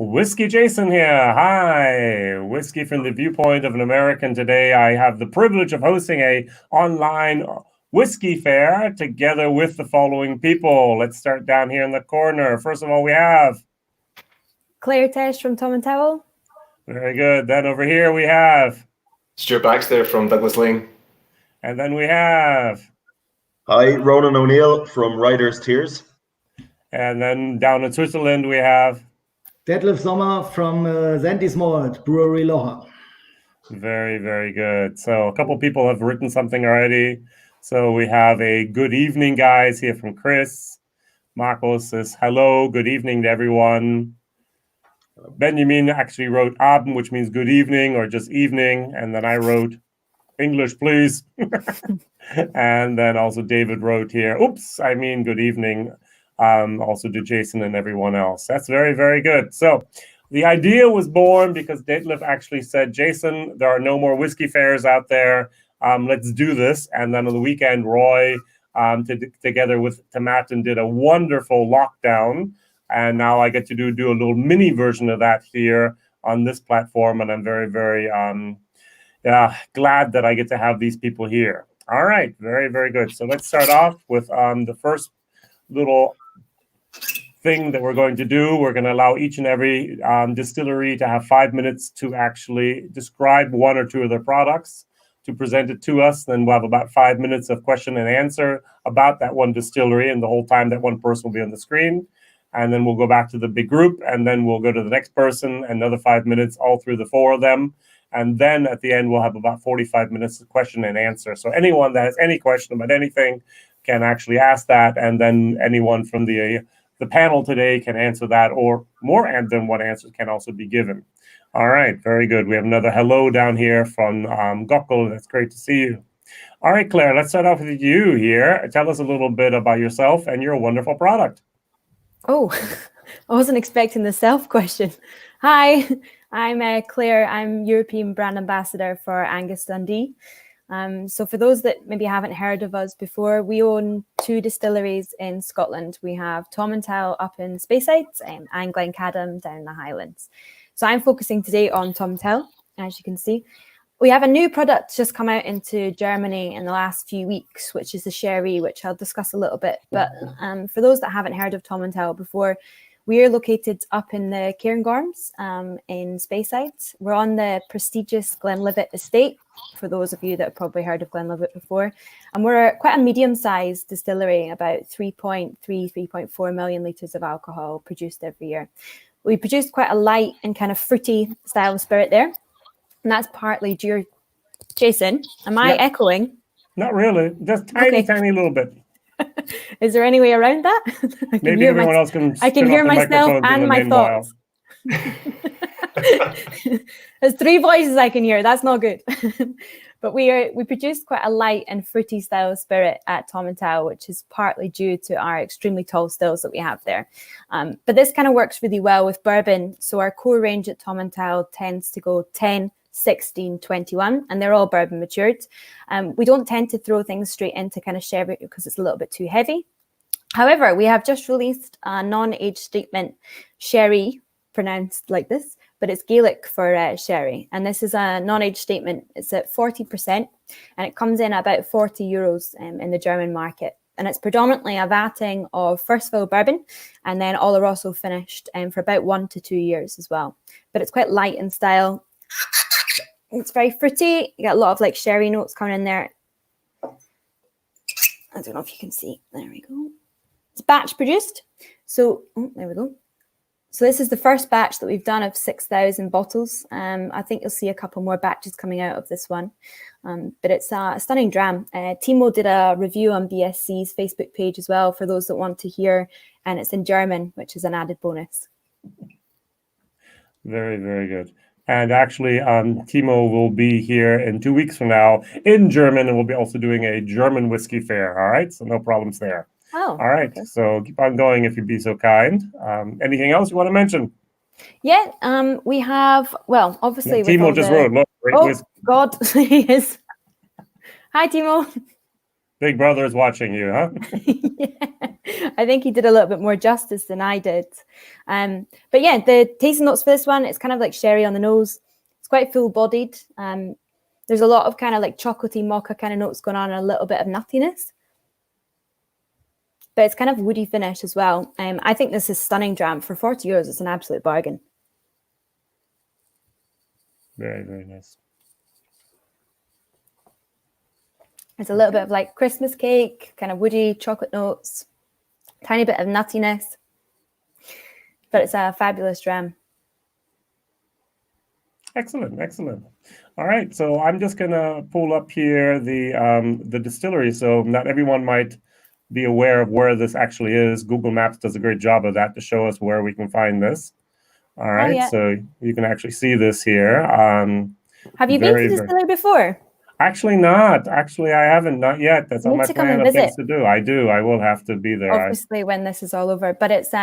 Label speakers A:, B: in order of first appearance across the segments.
A: Whiskey Jason here. Hi. Whiskey from the viewpoint of an American. Today I have the privilege of hosting a online whiskey fair together with the following people. Let's start down here in the corner. First of all, we have
B: Claire Tesh from Tomintoul.
A: Very good. Then over here we have
C: Stuart Baxter from Laing.
A: And then we have
D: Hi, Ronan O'Neill from Reuters Tears.
A: And then down in Switzerland we have
E: Detlef Sommer from Säntis Malt, Brewery Locher.
A: Very, very good. So a couple people have written something already. So we have a good evening, guys, here from Chris. Marcos says, hello, good evening to everyone. Benjamin actually wrote Abend, which means good evening or just evening. And then I wrote English, please. And then also David wrote here, oops, I mean good evening. Also to Jason and everyone else. That's very, very good. So the idea was born because Detlef actually said, Jason, there are no more whiskey fairs out there. Let's do this. And then on the weekend, Roy, together with Tomatin, did a wonderful lockdown. And now I get to do a little mini version of that here on this platform. And I'm very, very glad that I get to have these people here. All right. Very, very good. So let's start off with the first little thing that we're going to do. We're going to allow each and every distillery to have 5 minutes to actually describe one or two of their products, to present it to us. Then we'll have about 5 minutes of question and answer about that one distillery, and the whole time that one person will be on the screen. And then we'll go back to the big group, and then we'll go to the next person, another 5 minutes, all through the four of them. And then at the end, we'll have about 45 minutes of question and answer. So anyone that has any question about anything can actually ask that, and then anyone from the panel today can answer that, or more than one answer can also be given. All right, very good. We have another hello down here from Gokul. That's great to see you. All right, Claire, let's start off with you here. Tell us a little bit about yourself and your wonderful product.
B: Oh, I wasn't expecting the self question. Hi, I'm Claire. I'm European brand ambassador for Angus Dundee. So for those that maybe haven't heard of us before, we own 2 distilleries in Scotland. We have Tomintoul up in Speyside and Glen Khadem down in the Highlands. So I'm focusing today on Tomintoul, as you can see. We have a new product just come out into Germany in the last few weeks, which is the sherry, which I'll discuss a little bit. But for those that haven't heard of Tomintoul before, we are located up in the Cairngorms in Speyside. We're on the prestigious Glenlivet estate, for those of you that have probably heard of Glenlivet before. And we're quite a medium-sized distillery, about 3.4 million litres of alcohol produced every year. We produce quite a light and kind of fruity style of spirit there. And that's partly due. Jason, am I echoing?
A: Not really, just tiny little bit.
B: Is there any way around that?
A: Maybe everyone else can.
B: I can hear myself and my thoughts. There's 3 voices I can hear. That's not good. But we produce quite a light and fruity style of spirit at Tomintoul, which is partly due to our extremely tall stills that we have there. But this kind of works really well with bourbon. So our core range at Tomintoul tends to go 10, 16, 21, and they're all bourbon matured. We don't tend to throw things straight into kind of sherry because it's a little bit too heavy. However, we have just released a non-age statement sherry, pronounced like this, but it's Gaelic for sherry. And this is a non-age statement. It's at 40%, and it comes in at about 40 euros in the German market. And it's predominantly a vatting of first fill bourbon and then Oloroso finished for about 1 to 2 years as well. But it's quite light in style. It's very fruity. You got a lot of like sherry notes coming in there. I don't know if you can see. There we go. It's batch produced. So, there we go. So this is the first batch that we've done of 6,000 bottles. I think you'll see a couple more batches coming out of this one. But it's a stunning dram. Timo did a review on BSC's Facebook page as well for those that want to hear. And it's in German, which is an added bonus.
A: Very, very good. And actually, Timo will be here in 2 weeks from now in German, and we'll be also doing a German whiskey fair. All right, so no problems there.
B: Oh,
A: all right. Okay. So keep on going if you'd be so kind. Anything else you want to mention?
B: Yeah, we have. Well, obviously,
A: Timo just wrote. Look,
B: whiskey. God, he is. Hi, Timo.
A: Big Brother is watching you, huh?
B: Yeah, I think he did a little bit more justice than I did. But yeah, the tasting notes for this one, it's kind of like sherry on the nose. It's quite full-bodied. There's a lot of kind of like chocolatey mocha kind of notes going on and a little bit of nuttiness. But it's kind of woody finish as well. I think this is stunning dram. For €40, it's an absolute bargain.
A: Very, very nice.
B: It's a little bit of like Christmas cake, kind of woody chocolate notes, tiny bit of nuttiness. But it's a fabulous dram.
A: Excellent, excellent. All right, so I'm just gonna pull up here the distillery. So not everyone might be aware of where this actually is. Google Maps does a great job of that to show us where we can find this. All right,
B: yeah.
A: So you can actually see this here.
B: Have you been to the distillery before?
A: Actually not. Actually, I haven't. Not yet. That's on my plan of things to do. I do. I will have to be there.
B: Obviously, when this is all over. But it's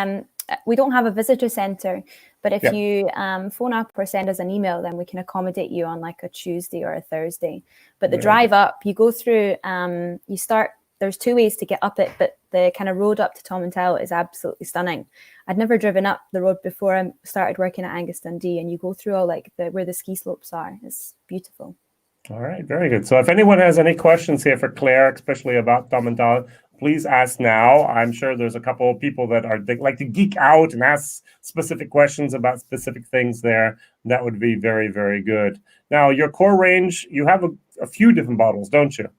B: we don't have a visitor centre. But if you phone up or send us an email, then we can accommodate you on like a Tuesday or a Thursday. But the drive up, you go through. You start. There's two ways to get up it, but the kind of road up to Tomintoul is absolutely stunning. I'd never driven up the road before I started working at Angus Dundee, and you go through all like where the ski slopes are. It's beautiful.
A: All right, very good. So if anyone has any questions here for Claire, especially about Tomintoul, please ask now. I'm sure there's a couple of people that like to geek out and ask specific questions about specific things there. That would be very, very good. Now, your core range, you have a few different bottles, don't you?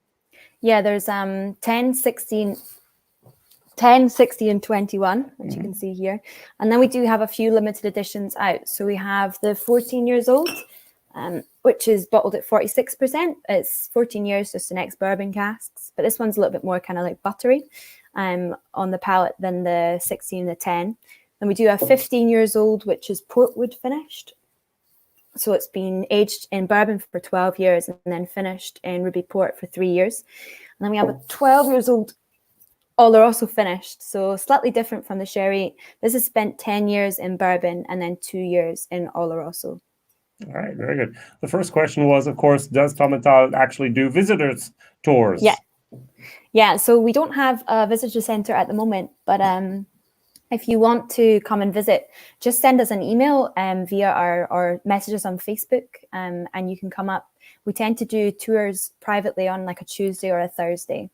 B: Yeah, there's 10, 16, 10, 60, and 21, which you can see here. And then we do have a few limited editions out. So we have the 14 years old, which is bottled at 46%. It's 14 years, just an ex-bourbon casks. But this one's a little bit more kind of like buttery on the palate than the 16 and the 10. Then we do have 15 years old, which is portwood finished. So it's been aged in bourbon for 12 years and then finished in ruby port for 3 years. And then we have a 12 years old Oloroso finished, so slightly different from the sherry. This has spent 10 years in bourbon and then 2 years in Oloroso.
A: All right, very good. The first question was, of course, does Tomintoul actually do visitors tours?
B: Yeah. So we don't have a visitor centre at the moment, but if you want to come and visit, just send us an email via our messages on Facebook, and you can come up. We tend to do tours privately on like a Tuesday or a Thursday,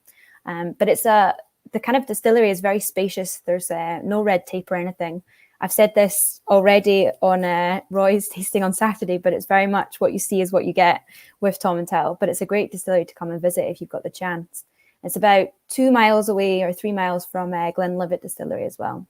B: but it's the kind of distillery is very spacious. There's no red tape or anything. I've said this already on Roy's tasting on Saturday, but it's very much what you see is what you get with Tomintoul. But it's a great distillery to come and visit if you've got the chance. It's about 2 miles away or 3 miles from Glen Distillery as well.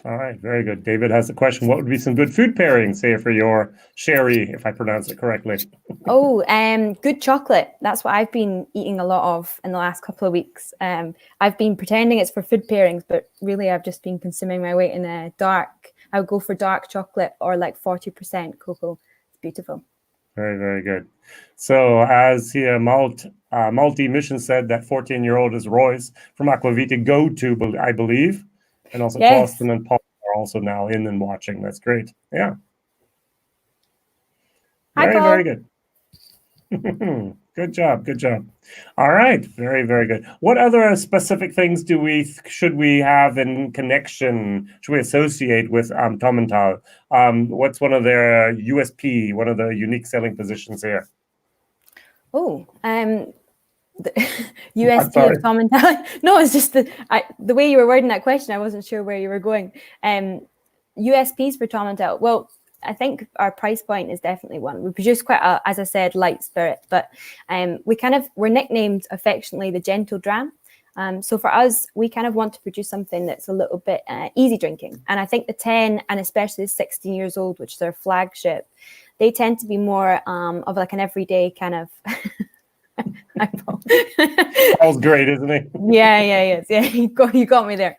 A: All right, very good. David has a question. What would be some good food pairings, say, for your sherry, if I pronounce it correctly?
B: Good chocolate. That's what I've been eating a lot of in the last couple of weeks. I've been pretending it's for food pairings, but really I've just been consuming my weight in a dark. I would go for dark chocolate or like 40% cocoa. It's beautiful.
A: Very, very good. So as here, Multi Mission said that 14-year-old is Roy's from Aquavita go-to, I believe. And also Boston and Paul are also now in and watching. That's great. Yeah. Very good. Good job. Good job. All right. Very, very good. What other specific things should we have in connection? Should we associate with Tomintoul? What's one of their USP? One of the unique selling positions here?
B: The USP of Tomintoul. No, it's just the way you were wording that question. I wasn't sure where you were going. USPs for Tomintoul. Well, I think our price point is definitely one. We produce quite a, as I said, light spirit, but we're nicknamed affectionately the gentle dram. So for us, we kind of want to produce something that's a little bit easy drinking. And I think the 10 and especially the 16 years old, which is their flagship, they tend to be more of like an everyday kind of.
A: Paul's great, isn't he?
B: Yeah. You got me there.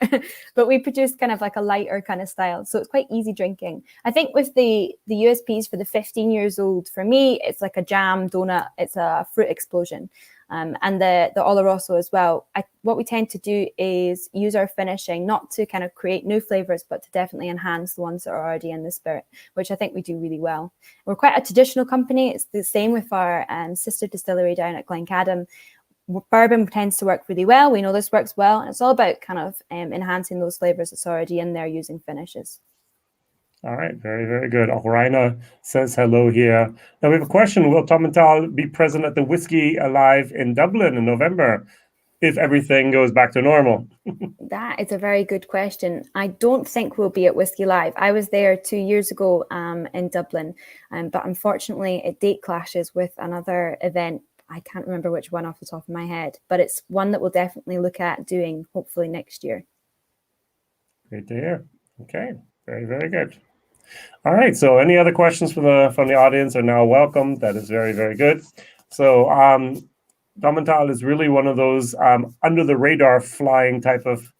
B: But we produce kind of like a lighter kind of style, so it's quite easy drinking. I think with the USPs for the 15 years old, for me, it's like a jam donut. It's a fruit explosion. And the Oloroso as well. What we tend to do is use our finishing not to kind of create new flavors, but to definitely enhance the ones that are already in the spirit, which I think we do really well. We're quite a traditional company. It's the same with our sister distillery down at Khadem. bourbon tends to work really well. We know this works well. And it's all about kind of enhancing those flavors that's already in there using finishes.
A: All right, very, very good. Raina says hello here. Now we have a question. Will Tomintoul be present at the Whisky Alive in Dublin in November if everything goes back to normal?
B: That is a very good question. I don't think we'll be at Whisky Live. I was there 2 years ago in Dublin, but unfortunately it date clashes with another event. I can't remember which one off the top of my head, but it's one that we'll definitely look at doing hopefully next year.
A: Great to hear. Okay, very, very good. All right, so any other questions from the audience are now welcome. That is very, very good. So Tomintoul is really one of those under the radar flying type of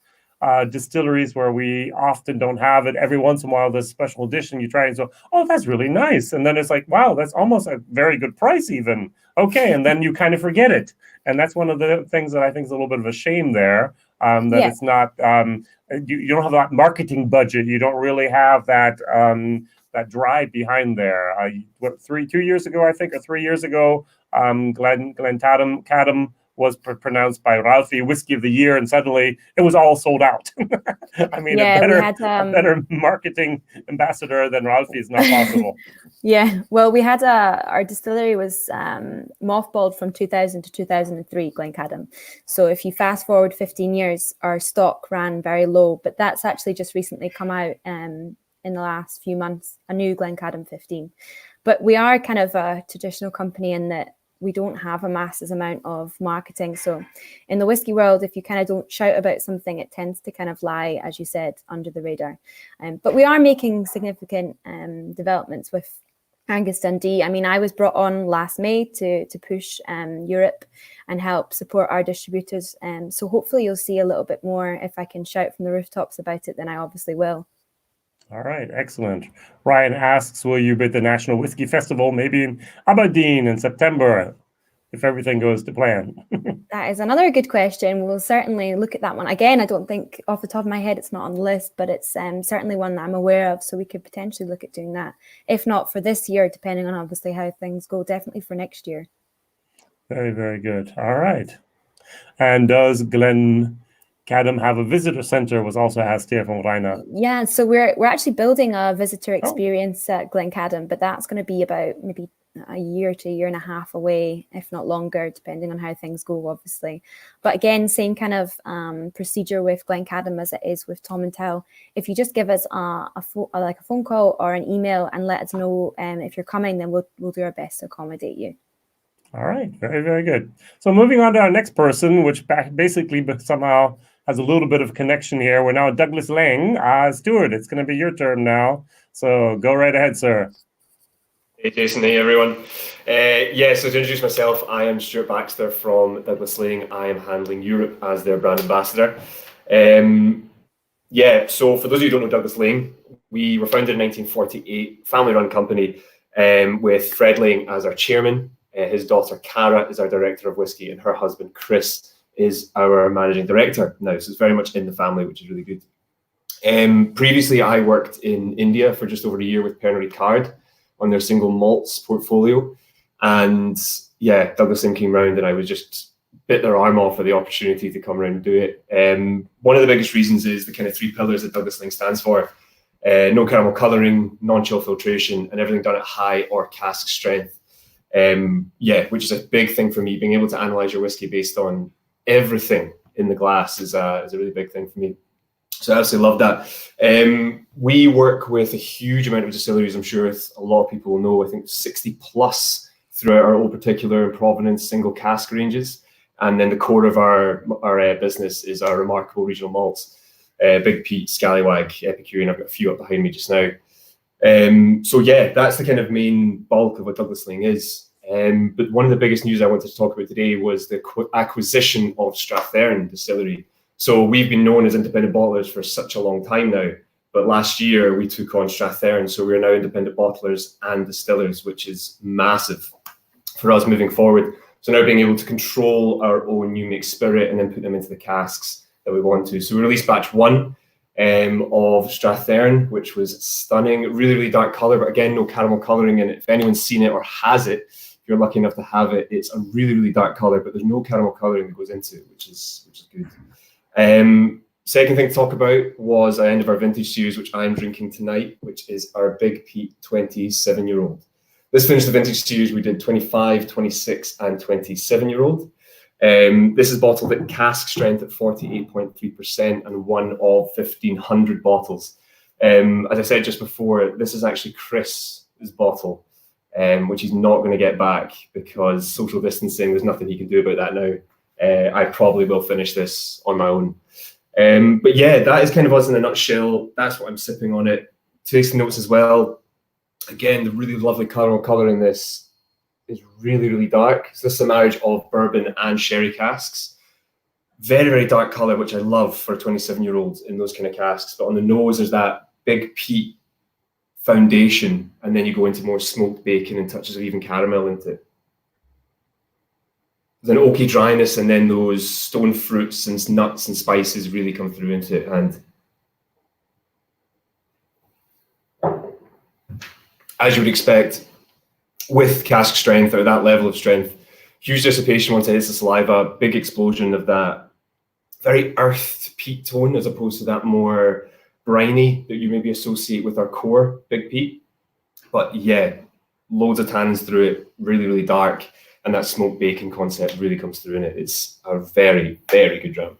A: distilleries where we often don't have it. Every once in a while, this special edition, you try and so, oh, that's really nice. And then it's like, wow, that's almost a very good price even. Okay, and then you kind of forget it. And that's one of the things that I think is a little bit of a shame there, it's not, you don't have that marketing budget. You don't really have that that drive behind there. 2 years ago, I think, or 3 years ago, Glen Khadem was pronounced by Ralphie Whiskey of the Year, and suddenly it was all sold out. I mean, a better marketing ambassador than Ralphie is not possible.
B: Yeah, well, we had our distillery was mothballed from 2000 to 2003, Glen Khadem. So if you fast forward 15 years, our stock ran very low, but that's actually just recently come out in the last few months, a new Glen Khadem 15. But we are kind of a traditional company in that we don't have a massive amount of marketing. So in the whiskey world, if you kind of don't shout about something, it tends to kind of lie, as you said, under the radar. But we are making significant developments with Angus Dundee. I mean, I was brought on last May to push Europe and help support our distributors. So hopefully you'll see a little bit more. If I can shout from the rooftops about it, then I obviously will.
A: All right, excellent. Ryan asks, will you be at the National Whiskey Festival, maybe in Aberdeen in September, if everything goes to plan?
B: That is another good question. We'll certainly look at that one. Again, I don't think off the top of my head it's not on the list, but it's certainly one that I'm aware of, so we could potentially look at doing that. If not for this year, depending on obviously how things go, definitely for next year.
A: Very, very good. All right. And does Glen Khadem have a visitor center, was also asked here from Raina.
B: Yeah, so we're actually building a visitor experience at Glen Khadem, but that's going to be about maybe a year to a year and a half away, if not longer, depending on how things go, obviously. But again, same kind of procedure with Glen Khadem as it is with Tomintoul. If you just give us a phone call or an email and let us know if you're coming, then we'll do our best to accommodate you.
A: All right, very, very good. So moving on to our next person, which basically somehow has a little bit of connection here. We're now at Douglas Laing. Stuart, it's going to be your turn now. So go right ahead, sir.
C: Hey, Jason. Hey, everyone. So to introduce myself, I am Stuart Baxter from Douglas Laing. I am handling Europe as their brand ambassador. So for those of you who don't know Douglas Laing, we were founded in 1948, family-run company with Fred Laing as our chairman. His daughter, Cara, is our director of whiskey, and her husband, Chris, is our managing director now. So it's very much in the family, which is really good. Previously, I worked in India for just over a year with Pernod Ricard on their single malts portfolio. And yeah, Douglas Laing came round and I was just bit their arm off for the opportunity to come around and do it. One of the biggest reasons is the kind of 3 pillars that Douglas Laing stands for. No caramel colouring, non-chill filtration, and everything done at high or cask strength. Which is a big thing for me. Being able to analyze your whiskey based on everything in the glass is a really big thing for me. So I absolutely love that. We work with a huge amount of distilleries. I'm sure a lot of people will know. I think 60 plus throughout our Old Particular and Provenance single cask ranges. And then the core of our business is our remarkable regional malts. Big Pete, Scallywag, Epicurean. I've got a few up behind me just now. That's the kind of main bulk of what Douglas Laing is. But one of the biggest news I wanted to talk about today was the acquisition of Strathearn Distillery. So we've been known as independent bottlers for such a long time now, but last year we took on Strathearn, so we're now independent bottlers and distillers, which is massive for us moving forward. So now being able to control our own new mixed spirit and then put them into the casks that we want to. So we released batch 1 of Strathearn, which was stunning, really, really dark color, but again, no caramel coloring. And if anyone's seen it or has it, if you're lucky enough to have it, it's a really, really dark color, but there's no caramel coloring that goes into it, which is good. Second thing to talk about was the end of our vintage series, which I'm drinking tonight, which is our Big Peat 27-year-old. This finished the vintage series. We did 25, 26, and 27-year-old. This is bottled at cask strength at 48.3% and one of 1,500 bottles. As I said just before, this is actually Chris's bottle, which he's not going to get back because social distancing, there's nothing he can do about that now. I probably will finish this on my own. But yeah, that is kind of us in a nutshell. That's what I'm sipping on it. Tasting notes as well. Again, the really lovely caramel color in this is really, really dark. So this is a marriage of bourbon and sherry casks. Very, very dark color, which I love for a 27-year-old in those kind of casks. But on the nose, there's that big peat foundation, and then you go into more smoked bacon and touches of even caramel into it. There's an oaky dryness, and then those stone fruits and nuts and spices really come through into it. And as you would expect, with cask strength or that level of strength, huge dissipation once it hits the saliva, big explosion of that very earthed peat tone as opposed to that more briny that you maybe associate with our core Big Peat. But yeah, loads of tannins through it, really, really dark. And that smoked bacon concept really comes through in it. It's a very, very good drum.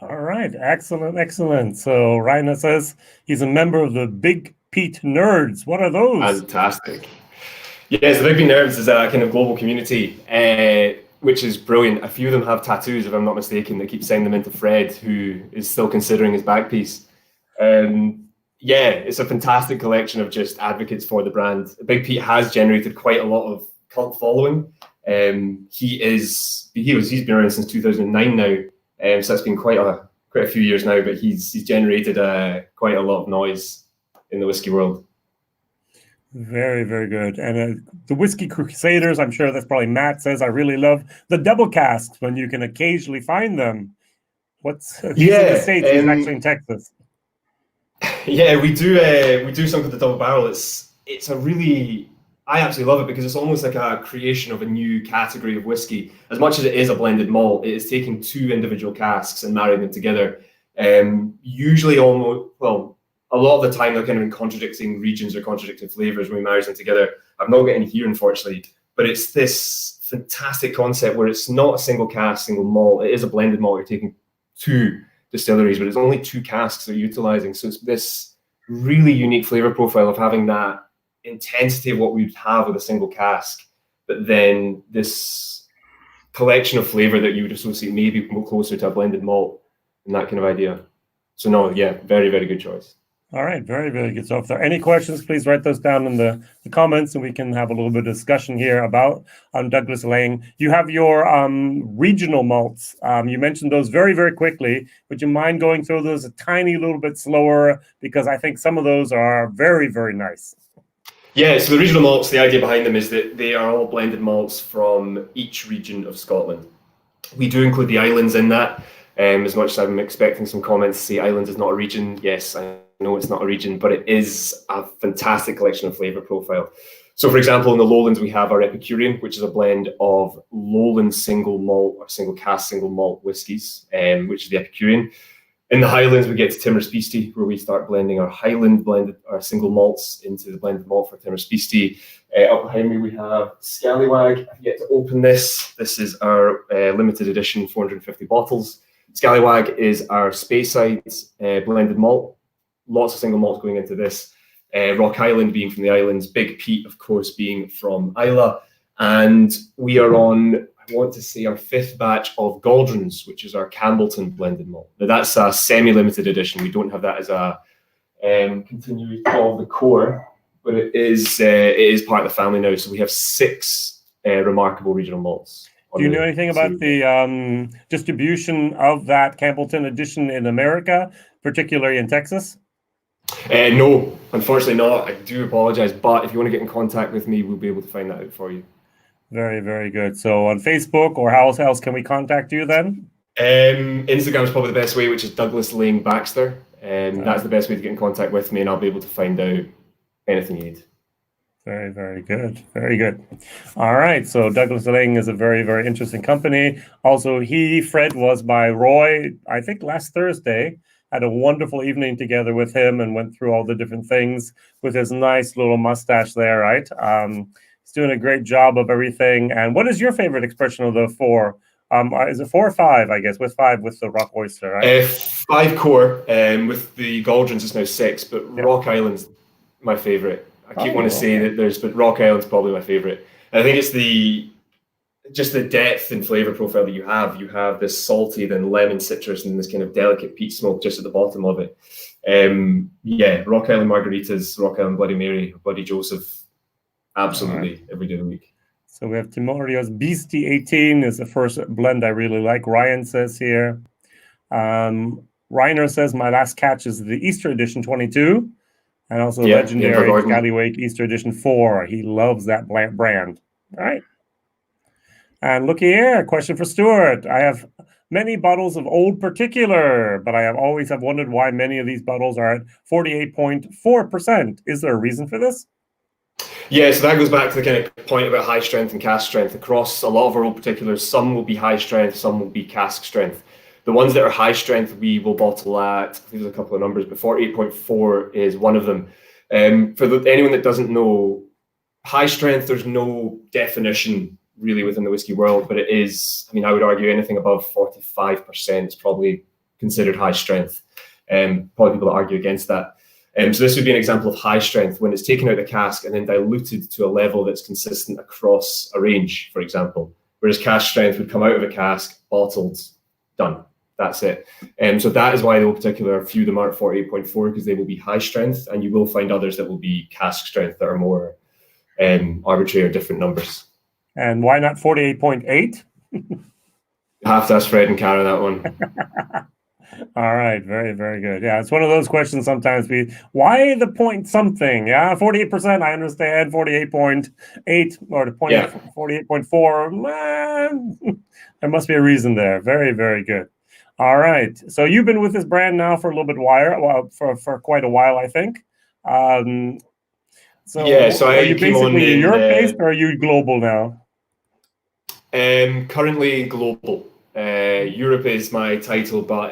A: All right, excellent, excellent. So Raina says he's a member of the Big Peat Nerds. What are those?
C: Fantastic. Yes, the Big Peat Nerds is a kind of global community, which is brilliant. A few of them have tattoos, if I'm not mistaken, that keep sending them into Fred, who is still considering his back piece. Yeah, it's a fantastic collection of just advocates for the brand. Big Peat has generated quite a lot of cult following. He's been around since 2009 now, so it's been quite a few years now. But he's generated quite a lot of noise in the whiskey world.
A: Very, very good. And the Whiskey Crusaders, I'm sure that's probably Matt says, I really love the double casks when you can occasionally find them. He's in the States, he's actually in Texas.
C: Yeah, we do something with the double barrel. It's a really, I absolutely love it because it's almost like a creation of a new category of whiskey. As much as it is a blended malt, it is taking two individual casks and marrying them together. Usually a lot of the time they're kind of in contradicting regions or contradicting flavors when we marry them together. I'm not getting here, unfortunately, but it's this fantastic concept where it's not a single cask, single malt. It is a blended malt. You're taking two distilleries, but it's only two casks they're utilizing. So it's this really unique flavor profile of having that intensity of what we'd have with a single cask, but then this collection of flavor that you would associate maybe closer to a blended malt and that kind of idea. So no, yeah, very, very good choice.
A: All right, very, very good. So if there are any questions, please write those down in the comments and we can have a little bit of discussion here about Douglas Laing. You have your regional malts. You mentioned those very, very quickly. Would you mind going through those a tiny little bit slower? Because I think some of those are very, very nice.
C: Yeah, so the regional malts, the idea behind them is that they are all blended malts from each region of Scotland. We do include the islands in that. As much as I'm expecting some comments to say islands is not a region, yes, I know it's not a region, but it is a fantastic collection of flavour profile. So for example, in the Lowlands, we have our Epicurean, which is a blend of Lowland single malt or single cask single malt whiskies, which is the Epicurean. In the Highlands, we get to Timor-Spiste, where we start blending our Highland blended, our single malts into the blended malt for Timor-Spiste. Up behind me, we have Scallywag. I've yet to open this. This is our limited edition 450 bottles. Scallywag is our Speyside blended malt. Lots of single malts going into this. Rock Island being from the islands, Big Peat, of course, being from Islay. And we are on, I want to say, our fifth batch of Galdrons, which is our Campbellton blended malt. Now, that's a semi-limited edition. We don't have that as a continuity of the core, but it is part of the family now. So we have 6 remarkable regional malts.
A: Do you know anything about the distribution of that Campbellton edition in America, particularly in Texas?
C: No, unfortunately not. I do apologize, but if you want to get in contact with me, we'll be able to find that out for you.
A: Very, very good. So on Facebook, or how else can we contact you then?
C: Instagram is probably the best way, which is Douglas Laing Baxter. That's the best way to get in contact with me, and I'll be able to find out anything you need.
A: Very, very good. Very good. All right. So Douglas Laing is a very, very interesting company. Also, Fred was by Roy, I think last Thursday. Had a wonderful evening together with him and went through all the different things with his nice little mustache there, right? He's doing a great job of everything. And what is your favorite expression of the four? Is it 4 or 5, I guess, with 5 with the Rock Oyster, right?
C: 5 core, with the Gauldrons it's now 6, but
A: Yep.
C: Rock Island's my favorite. I keep wanting to say
A: okay.
C: that but Rock Island's probably my favorite. I think it's just the depth and flavor profile that you have. You have this salty, then lemon citrus, and this kind of delicate peat smoke just at the bottom of it. Rock Island Margaritas, Rock Island Bloody Mary, Bloody Joseph, absolutely every day of the week.
A: So we have Timorio's Beastie 18 is the first blend I really like. Ryan says here. Reiner says my last catch is the Easter Edition 22. And also legendary Scallywake Easter Edition 4. He loves that brand. All right. And look here, question for Stuart. I have many bottles of Old Particular, but I always have wondered why many of these bottles are at 48.4%. Is there a reason for this?
C: Yeah, so that goes back to the kind of point about high strength and cask strength. Across a lot of our Old Particulars, some will be high strength, some will be cask strength. The ones that are high strength, we will bottle at, I think there's a couple of numbers, but 48.4 is one of them. For anyone that doesn't know, high strength, there's no definition really within the whiskey world, but it is, I mean, I would argue anything above 45% is probably considered high strength. Probably people that argue against that. So this would be an example of high strength when it's taken out of the cask and then diluted to a level that's consistent across a range, for example. Whereas cask strength would come out of a cask, bottled, done. That's it. So that is why the Old Particular, a few of them are at 48.4 because they will be high strength, and you will find others that will be cask strength that are more arbitrary or different numbers.
A: And why not 48.8?
C: You have to ask Fred and Cara that one.
A: All right, very, very good. Yeah, it's one of those questions sometimes. Why the point something? Yeah, 48%, I understand. 48.8 or the point 48.4. There must be a reason there. Very, very good. All right. So you've been with this brand now for a little bit for quite a while, I think. So are you basically Europe-based or are you global now?
C: Currently global. Europe is my title, but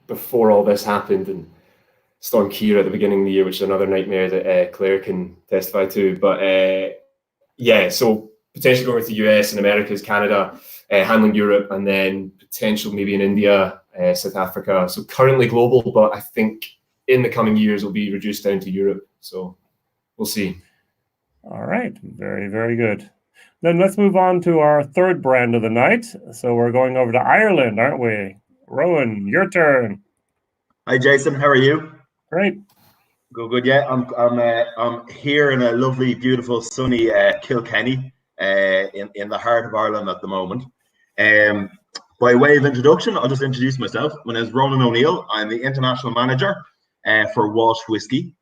C: before all this happened and Storm Kira at the beginning of the year, which is another nightmare that Claire can testify to. But so potentially going to the US and Americas, Canada, handling Europe, and then potential maybe in India, South Africa. So currently global, but I think in the coming years will be reduced down to Europe. So we'll see.
A: All right. Very, very good. Then let's move on to our third brand of the night. So we're going over to Ireland, aren't we? Rowan, your turn.
D: Hi, Jason. How are you?
A: Great.
D: Good. Yeah, I'm here in a lovely, beautiful, sunny Kilkenny, in the heart of Ireland at the moment. By way of introduction, I'll just introduce myself. My name is Ronan O'Neill. I'm the international manager for Walsh Whisky.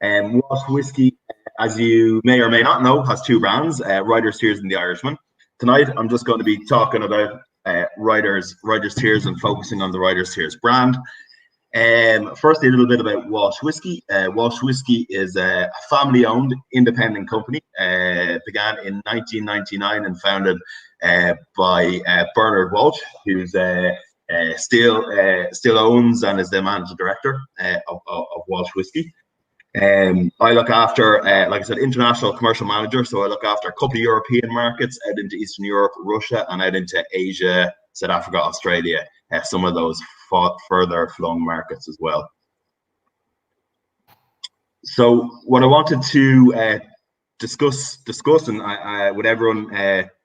D: Walsh Whisky, as you may or may not know, has 2 brands, Writers' Tears and the Irishman. Tonight, I'm just going to be talking about Writers' Tears and focusing on the Writers' Tears brand. Firstly, a little bit about Walsh Whisky. Walsh Whisky is a family-owned independent company. Began in 1999 and founded by Bernard Walsh, who's still owns and is the managing director of Walsh Whisky. I look after, like I said, international commercial manager. So I look after a couple of European markets, out into Eastern Europe, Russia, and out into Asia, South Africa, Australia, some of those further flung markets as well. So what I wanted to discuss and with everyone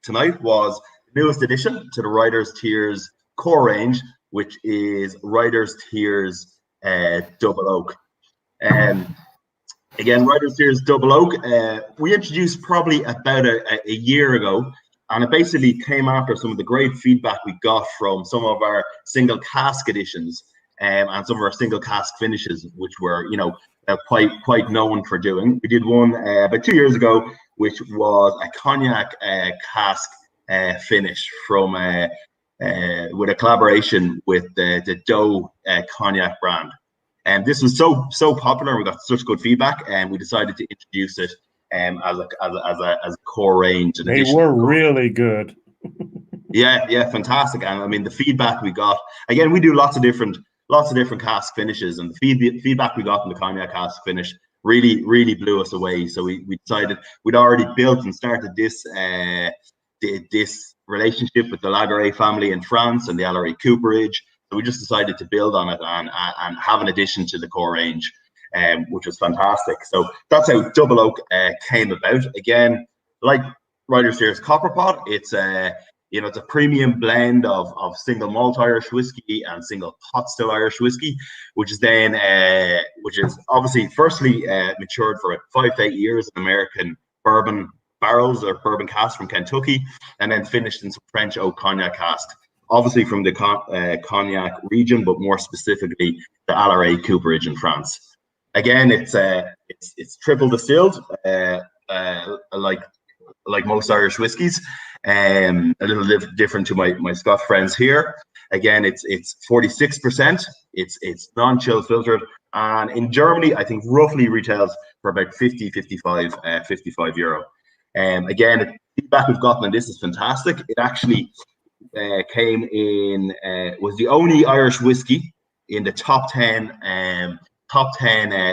D: tonight was the newest addition to the Writers' Tears core range, which is Writers' Tears Double Oak. Again, Writers' Tears Double Oak, we introduced probably about a year ago, and it basically came after some of the great feedback we got from some of our single cask editions and some of our single cask finishes, which were, quite known for doing. We did one about 2 years ago, which was a cognac cask finish from with a collaboration with the Doe cognac brand. And this was so popular, we got such good feedback, and we decided to introduce it as a core range.
A: They were really good.
D: Yeah, fantastic. And I mean, the feedback we got, again, we do lots of different cask finishes, and the feedback we got from the cognac cask finish really blew us away. So we decided we'd already built and started this relationship with the Lageray family in France and the Lageray cooperage. So we just decided to build on it and have an addition to the core range, which was fantastic. So that's how Double Oak came about. Again, like Reuters Steers Copper Pot, it's it's a premium blend of single malt Irish whiskey and single pot still Irish whiskey, which is obviously firstly matured for 5 to 8 years in American bourbon barrels or bourbon casks from Kentucky, and then finished in some French oak cognac cask, obviously from the cognac region, but more specifically the Lageray cooperage in France. Again, it's triple distilled, like most Irish whiskies, a little different to my Scotch friends here. Again, it's 46%. It's non-chill filtered, and in Germany, I think roughly retails for about 55 euro. Again, the feedback we've gotten on this is fantastic. It actually came in, was the only Irish whiskey in the top 10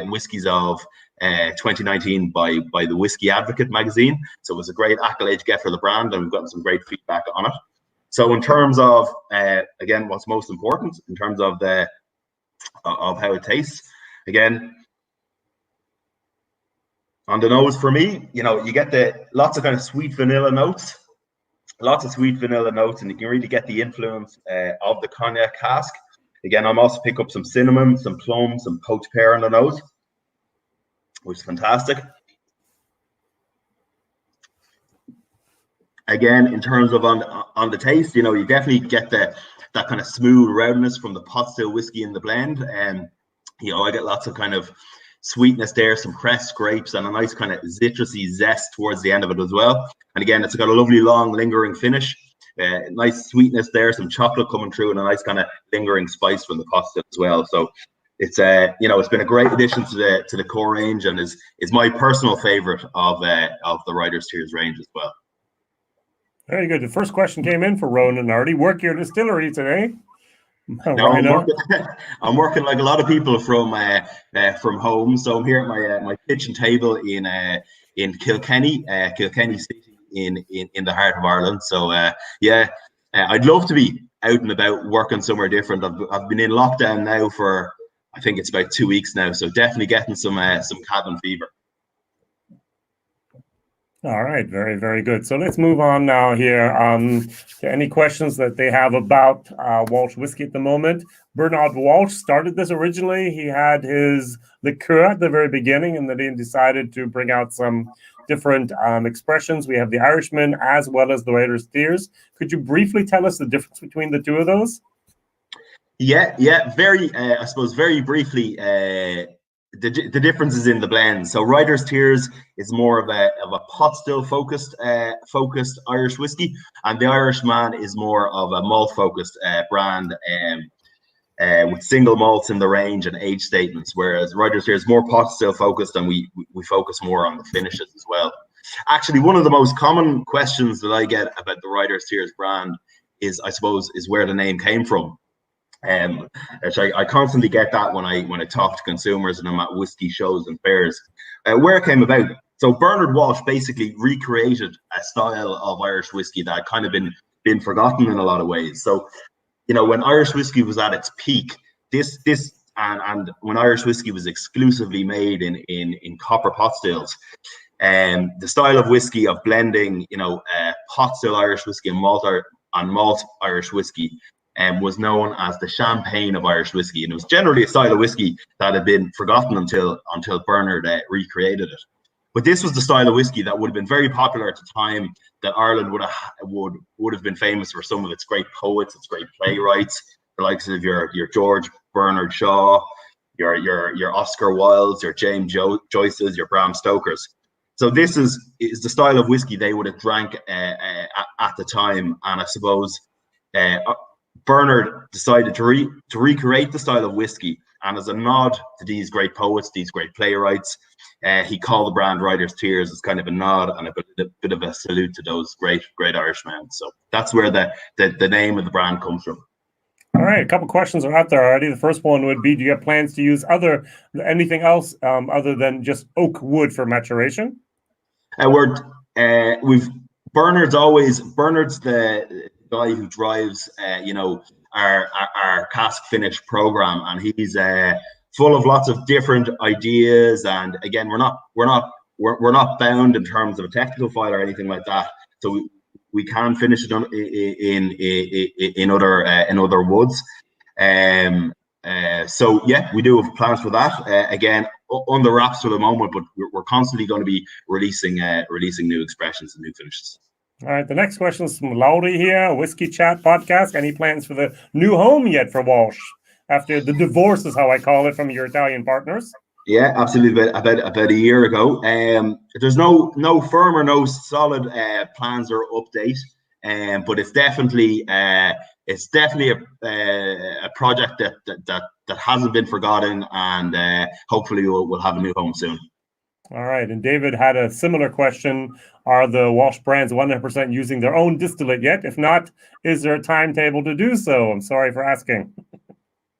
D: whiskies of 2019 by the Whiskey Advocate magazine. So it was a great accolade to get for the brand, and we've gotten some great feedback on it. So in terms of again, what's most important in terms of how it tastes, again, on the nose for me, you get lots of kind of sweet vanilla notes, and you can really get the influence of the cognac cask. Again, I'm also pick up some cinnamon, some plum, some poached pear on the nose, which is fantastic. Again, in terms of on the taste, you definitely get that kind of smooth roundness from the pot still whiskey in the blend, and I get lots of kind of sweetness there, some pressed grapes, and a nice kind of citrusy zest towards the end of it as well. And again, it's got a lovely long lingering finish, nice sweetness there, some chocolate coming through, and a nice kind of lingering spice from the pot still as well. So it's it's been a great addition to the core range, and is my personal favorite of the Reuters Steers range as well.
A: Very good. The first question came in for Ronan. Already work your distillery today?
D: No, I'm working like a lot of people from home. So I'm here at my kitchen table in Kilkenny City in the heart of Ireland. So I'd love to be out and about working somewhere different. I've been in lockdown now for, I think it's about 2 weeks now, so definitely getting some cabin fever.
A: All right, very, very good. So let's move on now here to any questions that they have about Walsh whiskey at the moment. Bernard Walsh started this originally. He had his liqueur at the very beginning, and then he decided to bring out some different expressions. We have the Irishman as well as the Reuters Steers. Could you briefly tell us the difference between the two of those?
D: Yeah, very. I suppose very briefly. The difference is in the blend. So Reuters Steers is more of a pot still focused Irish whiskey, and the Irishman is more of a malt focused brand, with single malts in the range and age statements. Whereas Reuters Steers is more pot still focused, and we focus more on the finishes as well. Actually, one of the most common questions that I get about the Reuters Steers brand is where the name came from. I constantly get that when I talk to consumers and I'm at whiskey shows and fairs. Where it came about. So Bernard Walsh basically recreated a style of Irish whiskey that had kind of been forgotten in a lot of ways. So, when Irish whiskey was at its peak, and when Irish whiskey was exclusively made in copper pot stills, the style of whiskey of blending, pot still Irish whiskey and malt Irish whiskey was known as the champagne of Irish whiskey, and it was generally a style of whiskey that had been forgotten until Bernard recreated it. But this was the style of whiskey that would have been very popular at the time, that Ireland would have been famous for some of its great poets, its great playwrights, the likes of your George Bernard Shaw, your Oscar Wildes, your James Joyces, your Bram Stokers. So this is the style of whiskey they would have drank at the time, and I suppose Bernard decided to recreate the style of whiskey And as a nod to these great poets, these great playwrights, he called the brand Writer's Tears as kind of a nod and a bit of a salute to those great Irishmen. So that's where the name of the brand comes from.
A: All right, a couple questions are out there already. The first one would be, do you have plans to use anything else other than just oak wood for maturation?
D: Bernard's the guy who drives, our cask finish program, and he's full of lots of different ideas. And again, we're not bound in terms of a technical file or anything like that. So we can finish it in other woods. So yeah, we do have plans for that. Again, on the wraps for the moment, but we're constantly going to be releasing new expressions and new finishes.
A: All right, the next question is from Laurie here, Whiskey Chat podcast. Any plans for the new home yet for Walsh? After the divorce is how I call it from your Italian partners.
D: Yeah, absolutely. About a year ago. There's no firm or no solid plans or update. But it's definitely a project that hasn't been forgotten, and hopefully we'll have a new home soon.
A: All right, and David had a similar question. Are the Walsh brands 100% using their own distillate yet? If not, is there a timetable to do so? I'm sorry for asking.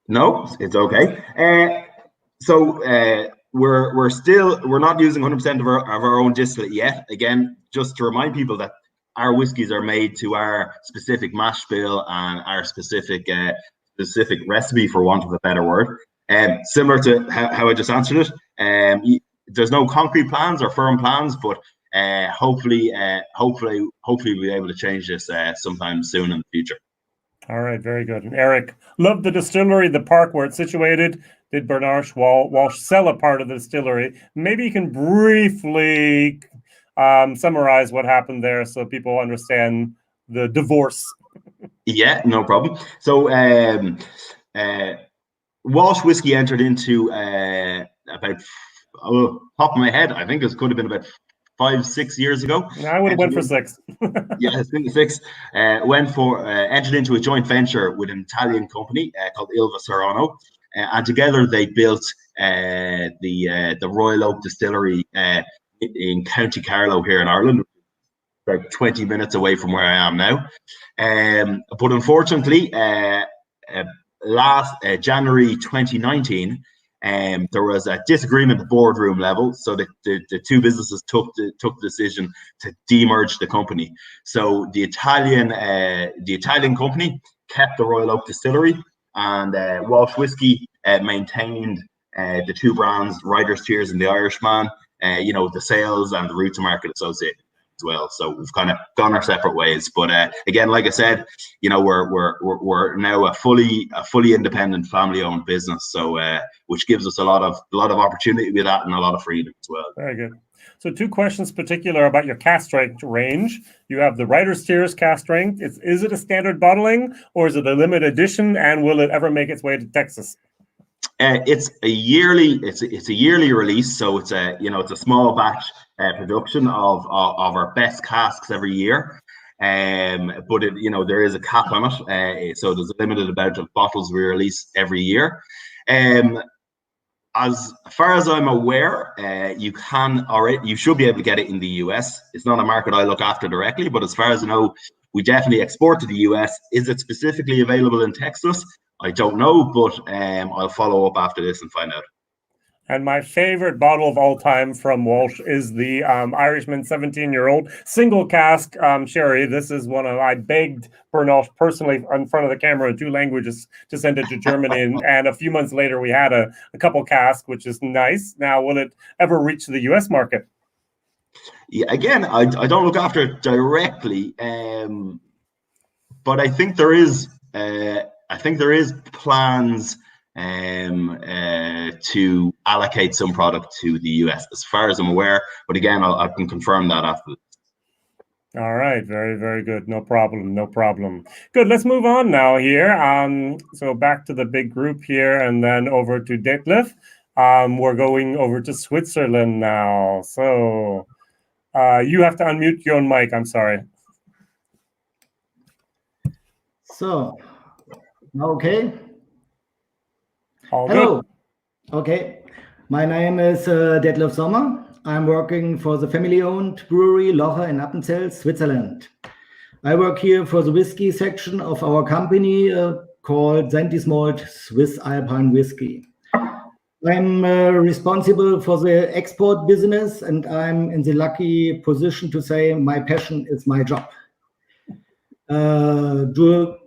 D: No, it's okay. So we're not using 100% of our own distillate yet. Again, just to remind people that our whiskies are made to our specific mash bill and our specific recipe, for want of a better word. Similar to how I just answered it. There's no concrete plans or firm plans, but hopefully we'll be able to change this sometime soon in the future.
A: All right, very good. And Eric, love the distillery, the park where it's situated. Did Bernard Walsh sell a part of the distillery? Maybe you can briefly summarize what happened there so people understand the divorce.
D: Yeah, no problem. So Walsh Whisky entered into about top of my head, I think it could have been about 5-6 years ago.
A: I would have went for 6.
D: Yeah, I think 6. Entered into a joint venture with an Italian company called Ilva Serrano, and together they built the Royal Oak Distillery in County Carlow here in Ireland, about 20 minutes away from where I am now. But unfortunately, last January 2019. There was a disagreement at boardroom level, so the two businesses took the decision to demerge the company. So the Italian company kept the Royal Oak Distillery, and Walsh Whisky maintained the two brands, Writer's Tears and the Irishman. The sales and the route to market associated as well. So we've kind of gone our separate ways. But again, like I said, we're now a fully independent, family-owned business. So which gives us a lot of opportunity with that and a lot of freedom as well.
A: Very good. So 2 questions particular about your cask strength range. You have the Writer's Tears cask strength. Is it a standard bottling or is it a limited edition? And will it ever make its way to Texas?
D: It's a yearly release, so it's a small batch production of our best casks every year. But there is a cap on it, so there's a limited amount of bottles we release every year. As far as I'm aware, you should be able to get it in the US. It's not a market I look after directly, but as far as I know, we definitely export to the US. Is it specifically available in Texas? I don't know, but I'll follow up after this and find out.
A: And my favorite bottle of all time from Walsh is the Irishman 17-year-old single cask sherry. This is I begged Bernard personally in front of the camera in 2 languages to send it to Germany. and a few months later, we had a couple casks, which is nice. Now, will it ever reach the US market?
D: Yeah, again, I don't look after it directly, but I think there is plans to allocate some product to the US, as far as I'm aware. But again, I can confirm that after this.
A: All right, very, very good. No problem. Good. Let's move on now here. So back to the big group here, and then over to Detlef. We're going over to Switzerland now. So you have to unmute your own mic. I'm sorry.
E: So, okay.
A: All
E: Hello.
A: good.
E: Okay. My name is Detlef Sommer. I'm working for the family-owned brewery Locher in Appenzell, Switzerland. I work here for the whiskey section of our company called Säntis Malt Swiss Alpine Whiskey. I'm responsible for the export business, and I'm in the lucky position to say my passion is my job. Due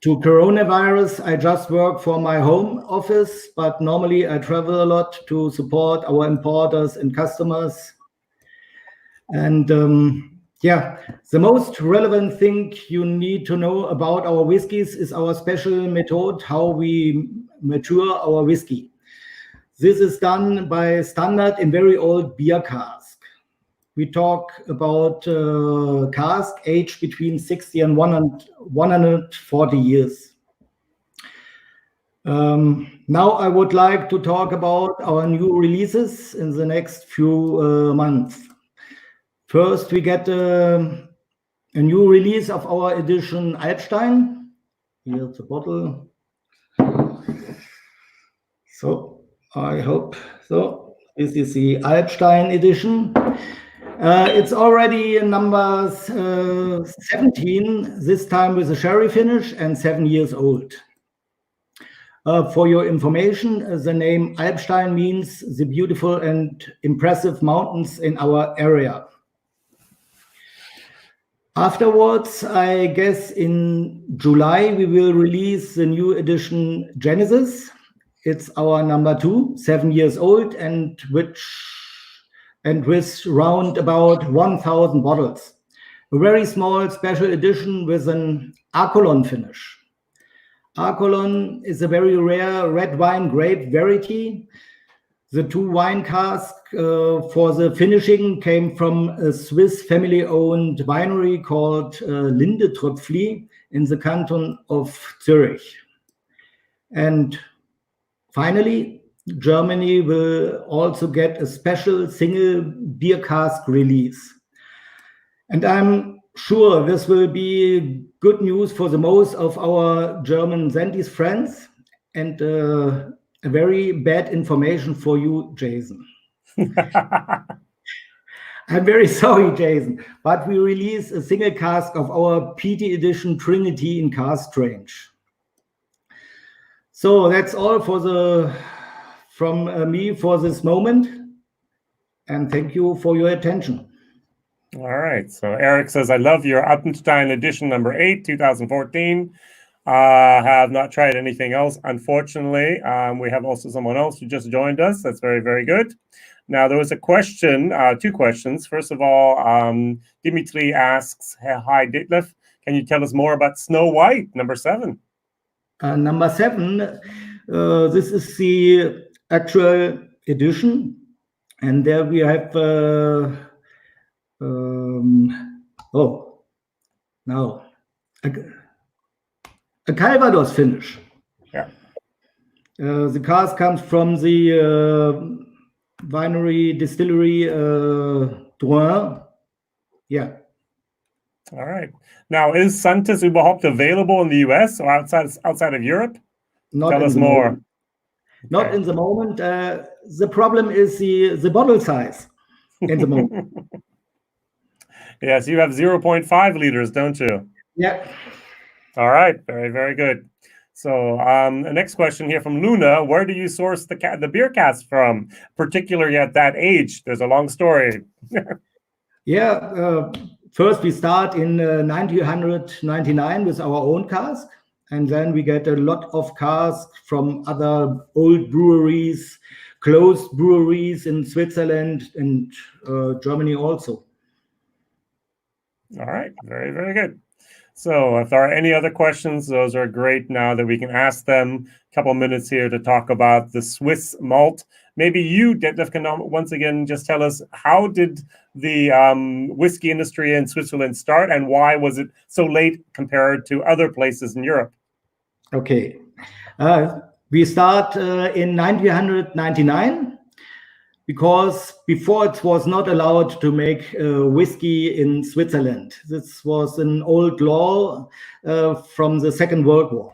E: to coronavirus, I just work for my home office, but normally I travel a lot to support our importers and customers. And the most relevant thing you need to know about our whiskies is our special method, how we mature our whiskey. This is done by standard in very old beer cask. We talk about cask aged between 60 and 140 years. Now I would like to talk about our new releases in the next few months. First, we get a new release of our edition Alpstein. Here's the bottle. So I hope so. This is the Alpstein edition. It's already number 17, this time with a sherry finish and 7 years old. For your information, the name Alpstein means the beautiful and impressive mountains in our area. Afterwards, I guess in July, we will release the new edition Genesis. It's our number 2, 7 years old, and with round about 1,000 bottles. A very small special edition with an Arcolon finish. Arcolon is a very rare red wine grape variety. The 2 wine casks for the finishing came from a Swiss family-owned winery called Lindetröpfli in the canton of Zurich. And finally, Germany will also get a special single beer cask release. And I'm sure this will be good news for the most of our German Säntis friends, and a very bad information for you, Jason. I'm very sorry, Jason, but we release a single cask of our PT edition Trinity in cask range. So that's all from me for this moment, and thank you for your attention.
A: All right. So Eric says, I love your Alpenstein edition number 8, 2014. Have not tried anything else, unfortunately. We have also someone else who just joined us. That's very, very good. Now, there was a question, 2 questions. First of all, Dimitri asks, hi, Detlef, can you tell us more about Snow White, number 7?
E: Number 7, this is the actual edition. And there we have, a Calvados finish.
A: Yeah.
E: The cask comes from the winery distillery Drouin. Yeah.
A: All right. Now, is Säntis überhaupt available in the US or outside of Europe? Tell us more.
E: Not in the moment. The problem is the bottle size in the moment.
A: Yes, you have 0.5 liters, don't you?
E: Yeah.
A: All right. Very, very good. So the next question here from Luna, where do you source the beer casks from, particularly at that age? There's a long story.
E: Yeah. First, we start in 1999 with our own cask, and then we get a lot of casks from other old breweries, closed breweries in Switzerland and Germany also.
A: All right. Very, very good. So if there are any other questions, those are great now that we can ask them. A couple of minutes here to talk about the Swiss malt. Maybe you, Detlef, can once again just tell us, how did the whiskey industry in Switzerland start, and why was it so late compared to other places in Europe?
E: Okay. We start in 1999. Because before it was not allowed to make whiskey in Switzerland. This was an old law from the Second World War.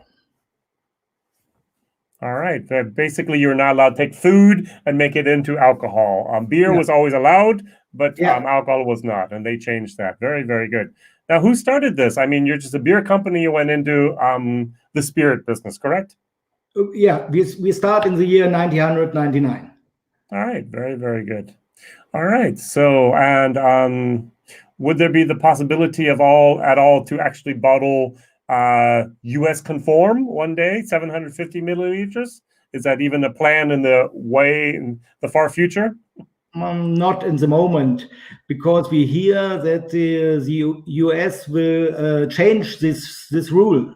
A: All right. Basically, you're not allowed to take food and make it into alcohol. Beer was always allowed, but alcohol was not, and they changed that. Very, very good. Now, who started this? I mean, you're just a beer company. You went into the spirit business, correct?
E: Yeah, we start in the year 1999.
A: All right. Very, very good. All right. So, and would there be the possibility of at all to actually bottle US conform one day, 750 milliliters? Is that even a plan in the far future?
E: Not in the moment, because we hear that the US will change this rule.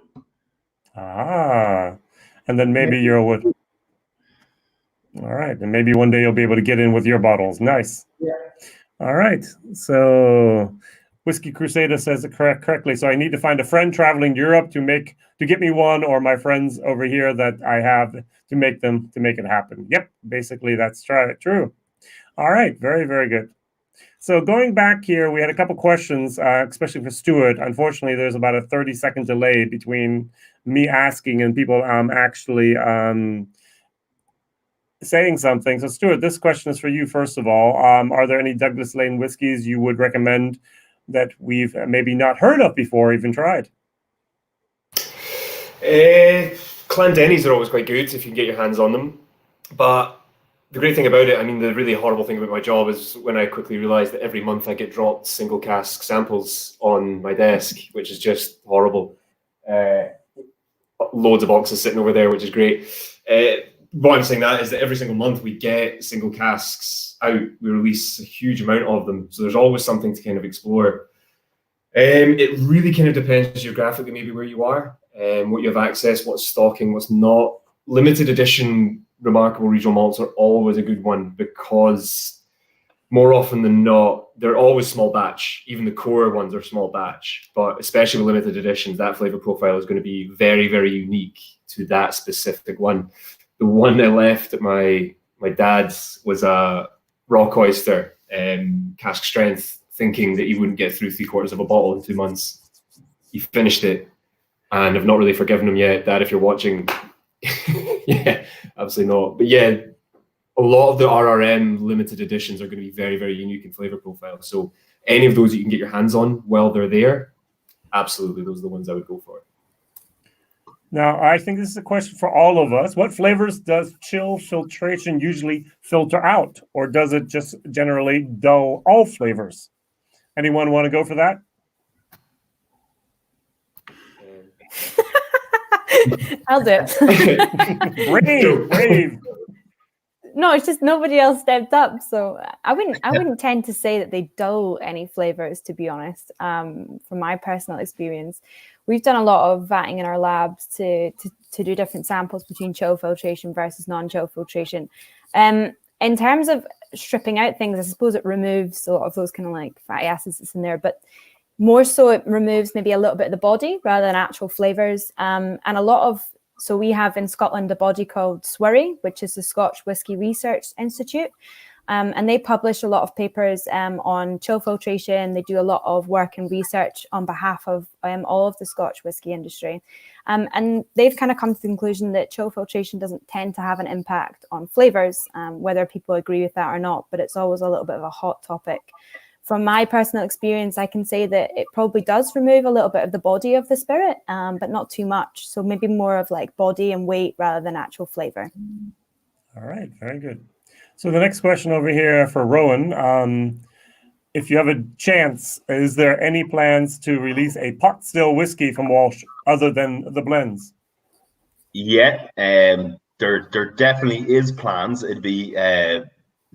A: And then maybe you'll. All right, and maybe one day you'll be able to get in with your bottles. Nice.
E: Yeah.
A: All right. So, Whiskey Crusader says it correctly. So I need to find a friend traveling Europe to get me one, or my friends over here that I have to make it happen. Yep, basically that's true. All right, very, very good. So going back here, we had a couple questions, especially for Stuart. Unfortunately, there's about a 30-second delay between me asking and people actually saying something. So Stuart, this question is for you, first of all. Are there any Douglas Lane whiskeys you would recommend that we've maybe not heard of before, even tried?
C: Clendennys are always quite good if you can get your hands on them. But the great thing about it, I mean, the really horrible thing about my job is when I quickly realised that every month I get dropped single cask samples on my desk, which is just horrible. Loads of boxes sitting over there, which is great. Why I'm saying that is that every single month we get single casks out. We release a huge amount of them. So there's always something to kind of explore. It really kind of depends geographically maybe where you are, what you have access, what's stocking, what's not. Limited edition remarkable regional malts are always a good one because more often than not, they're always small batch. Even the core ones are small batch, but especially with limited editions, that flavor profile is going to be very, very unique to that specific one. The one I left at my dad's was a rock oyster, cask strength, thinking that he wouldn't get through 3/4 of a bottle in 2 months. He finished it, and I've not really forgiven him yet. Dad, if you're watching, yeah, absolutely not. But yeah, a lot of the RRM limited editions are going to be very, very unique in flavor profile. So any of those you can get your hands on while they're there, absolutely, those are the ones I would go for.
A: Now, I think this is a question for all of us. What flavors does chill filtration usually filter out, or does it just generally dull all flavors? Anyone want to go for that?
B: I'll do it.
A: Brave.
B: No, it's just nobody else stepped up. So I wouldn't tend to say that they dull any flavors, to be honest. From my personal experience, we've done a lot of vatting in our labs to do different samples between chill filtration versus non-chill filtration. In terms of stripping out things, I suppose it removes a lot of those kind of like fatty acids that's in there, but more so it removes maybe a little bit of the body rather than actual flavors. And a lot of, so we have in Scotland a body called SWRI, which is the Scotch Whisky Research Institute. And they publish a lot of papers on chill filtration. They do a lot of work and research on behalf of all of the Scotch whisky industry. And they've kind of come to the conclusion that chill filtration doesn't tend to have an impact on flavors, whether people agree with that or not, but it's always a little bit of a hot topic. From my personal experience, I can say that it probably does remove a little bit of the body of the spirit, but not too much. So maybe more of like body and weight rather than actual flavor.
A: All right, very good. So the next question over here for Rowan, if you have a chance, is there any plans to release a pot still whiskey from Walsh other than the blends?
D: Yeah, there definitely is plans. It'd be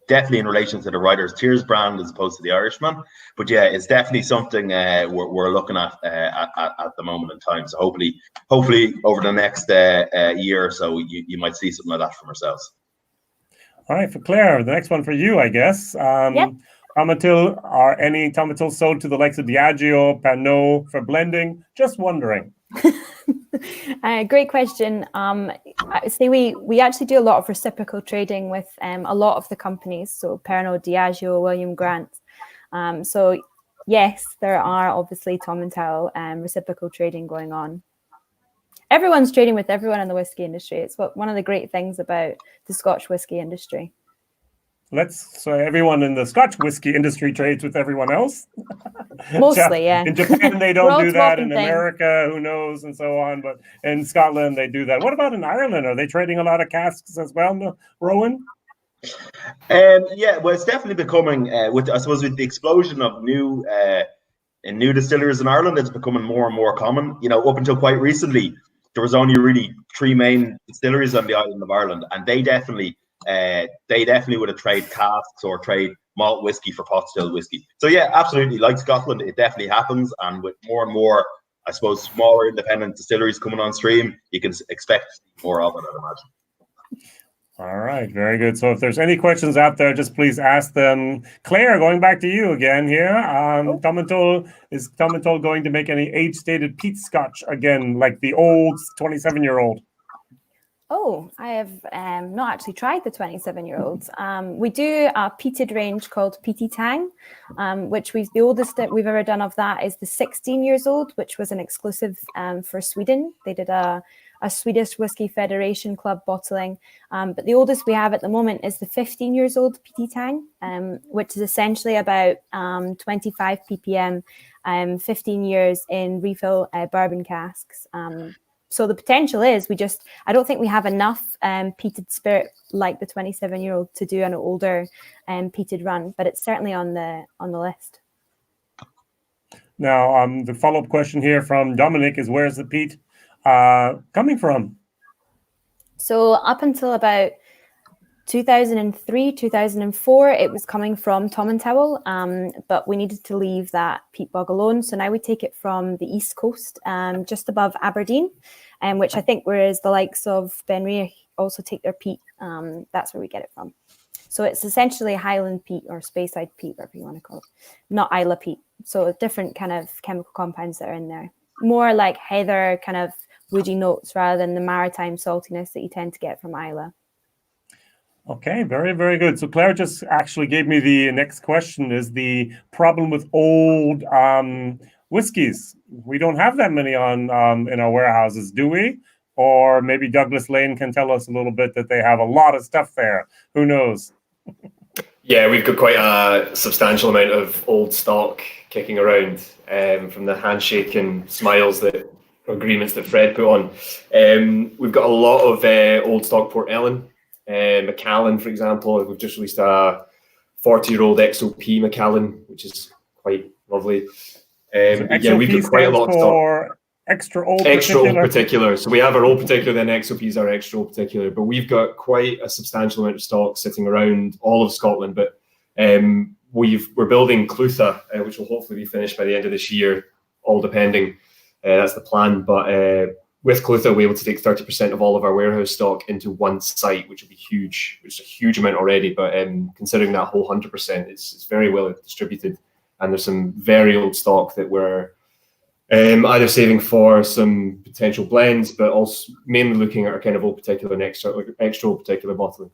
D: definitely in relation to the Writer's Tears brand as opposed to the Irishman. But yeah, it's definitely something we're looking at the moment in time. So hopefully over the next year or so, you might see something like that from ourselves.
A: All right, for Claire, the next one for you, I guess.
B: Yep.
A: Tomintoul, are any Tomintoul sold to the likes of Diageo, Pernod for blending? Just wondering.
B: Great question. I say we actually do a lot of reciprocal trading with a lot of the companies. So Pernod, Diageo, William Grant. So yes, there are obviously Tomintoul reciprocal trading going on. everyone's trading with everyone in the whiskey industry. It's one of the great things about the Scotch whiskey industry.
A: So everyone in the Scotch whiskey industry trades with everyone else.
B: Mostly, yeah.
A: In Japan, they don't do that. In America, who knows, and so on. But in Scotland, they do that. What about in Ireland? Are they trading a lot of casks as well, Rowan?
D: Yeah, well, it's definitely becoming, with the explosion of new distilleries in Ireland, it's becoming more and more common. Up until quite recently, there was only really 3 main distilleries on the island of Ireland, and they definitely would have trade casks or trade malt whiskey for pot still whiskey. So yeah, absolutely, like Scotland, it definitely happens, and with more and more, I suppose, smaller independent distilleries coming on stream, you can expect more of it, I'd imagine.
A: All right, very good. So if there's any questions out there, just please ask them. Claire, going back to you again here. Is Tomintoul going to make any age-stated peat Scotch again, like the old 27-year-old?
B: Oh, I have not actually tried the 27-year-olds. We do a peated range called Peaty Tang, which the oldest that we've ever done of that is the 16 years old, which was an exclusive for Sweden. They did a Swedish Whiskey Federation Club bottling. But the oldest we have at the moment is the 15 years old Peaty Tang, which is essentially about 25 ppm, 15 years in refill bourbon casks. So the potential is I don't think we have enough peated spirit like the 27-year-old to do an older peated run, but it's certainly on the list.
A: Now, the follow-up question here from Dominic is, where's the peat coming from?
B: So up until about 2003, 2004, it was coming from Tomintoul, but we needed to leave that peat bog alone. So now we take it from the east coast, just above Aberdeen, which I think whereas the likes of Benray also take their peat, that's where we get it from. So it's essentially Highland peat or Speyside peat, whatever you want to call it, not Islay peat. So different kind of chemical compounds that are in there. More like heather kind of woody notes rather than the maritime saltiness that you tend to get from Islay.
A: Okay, very, very good. So Claire just actually gave me the next question, is the problem with old whiskies. We don't have that many on in our warehouses, do we? Or maybe Douglas Laing can tell us a little bit that they have a lot of stuff there. Who knows?
C: Yeah, we've got quite a substantial amount of old stock kicking around, from the handshake and smiles agreements that Fred put on. We've got a lot of old stock Port Ellen. Macallan, for example, we've just released a 40-year-old XOP Macallan, which is quite lovely. Yeah, we've got quite a lot of stock.
A: Extra old
C: particular. So we have our old particular, then XOPs are extra old particular. But we've got quite a substantial amount of stock sitting around all of Scotland. But we're building Clutha, which will hopefully be finished by the end of this year, all depending. That's the plan. But with Clutha, we're able to take 30% of all of our warehouse stock into one site, which will be huge, which is a huge amount already. But considering that whole 100%, it's very well distributed. And there's some very old stock that we're either saving for some potential blends, but also mainly looking at our kind of old particular and extra old particular bottlings.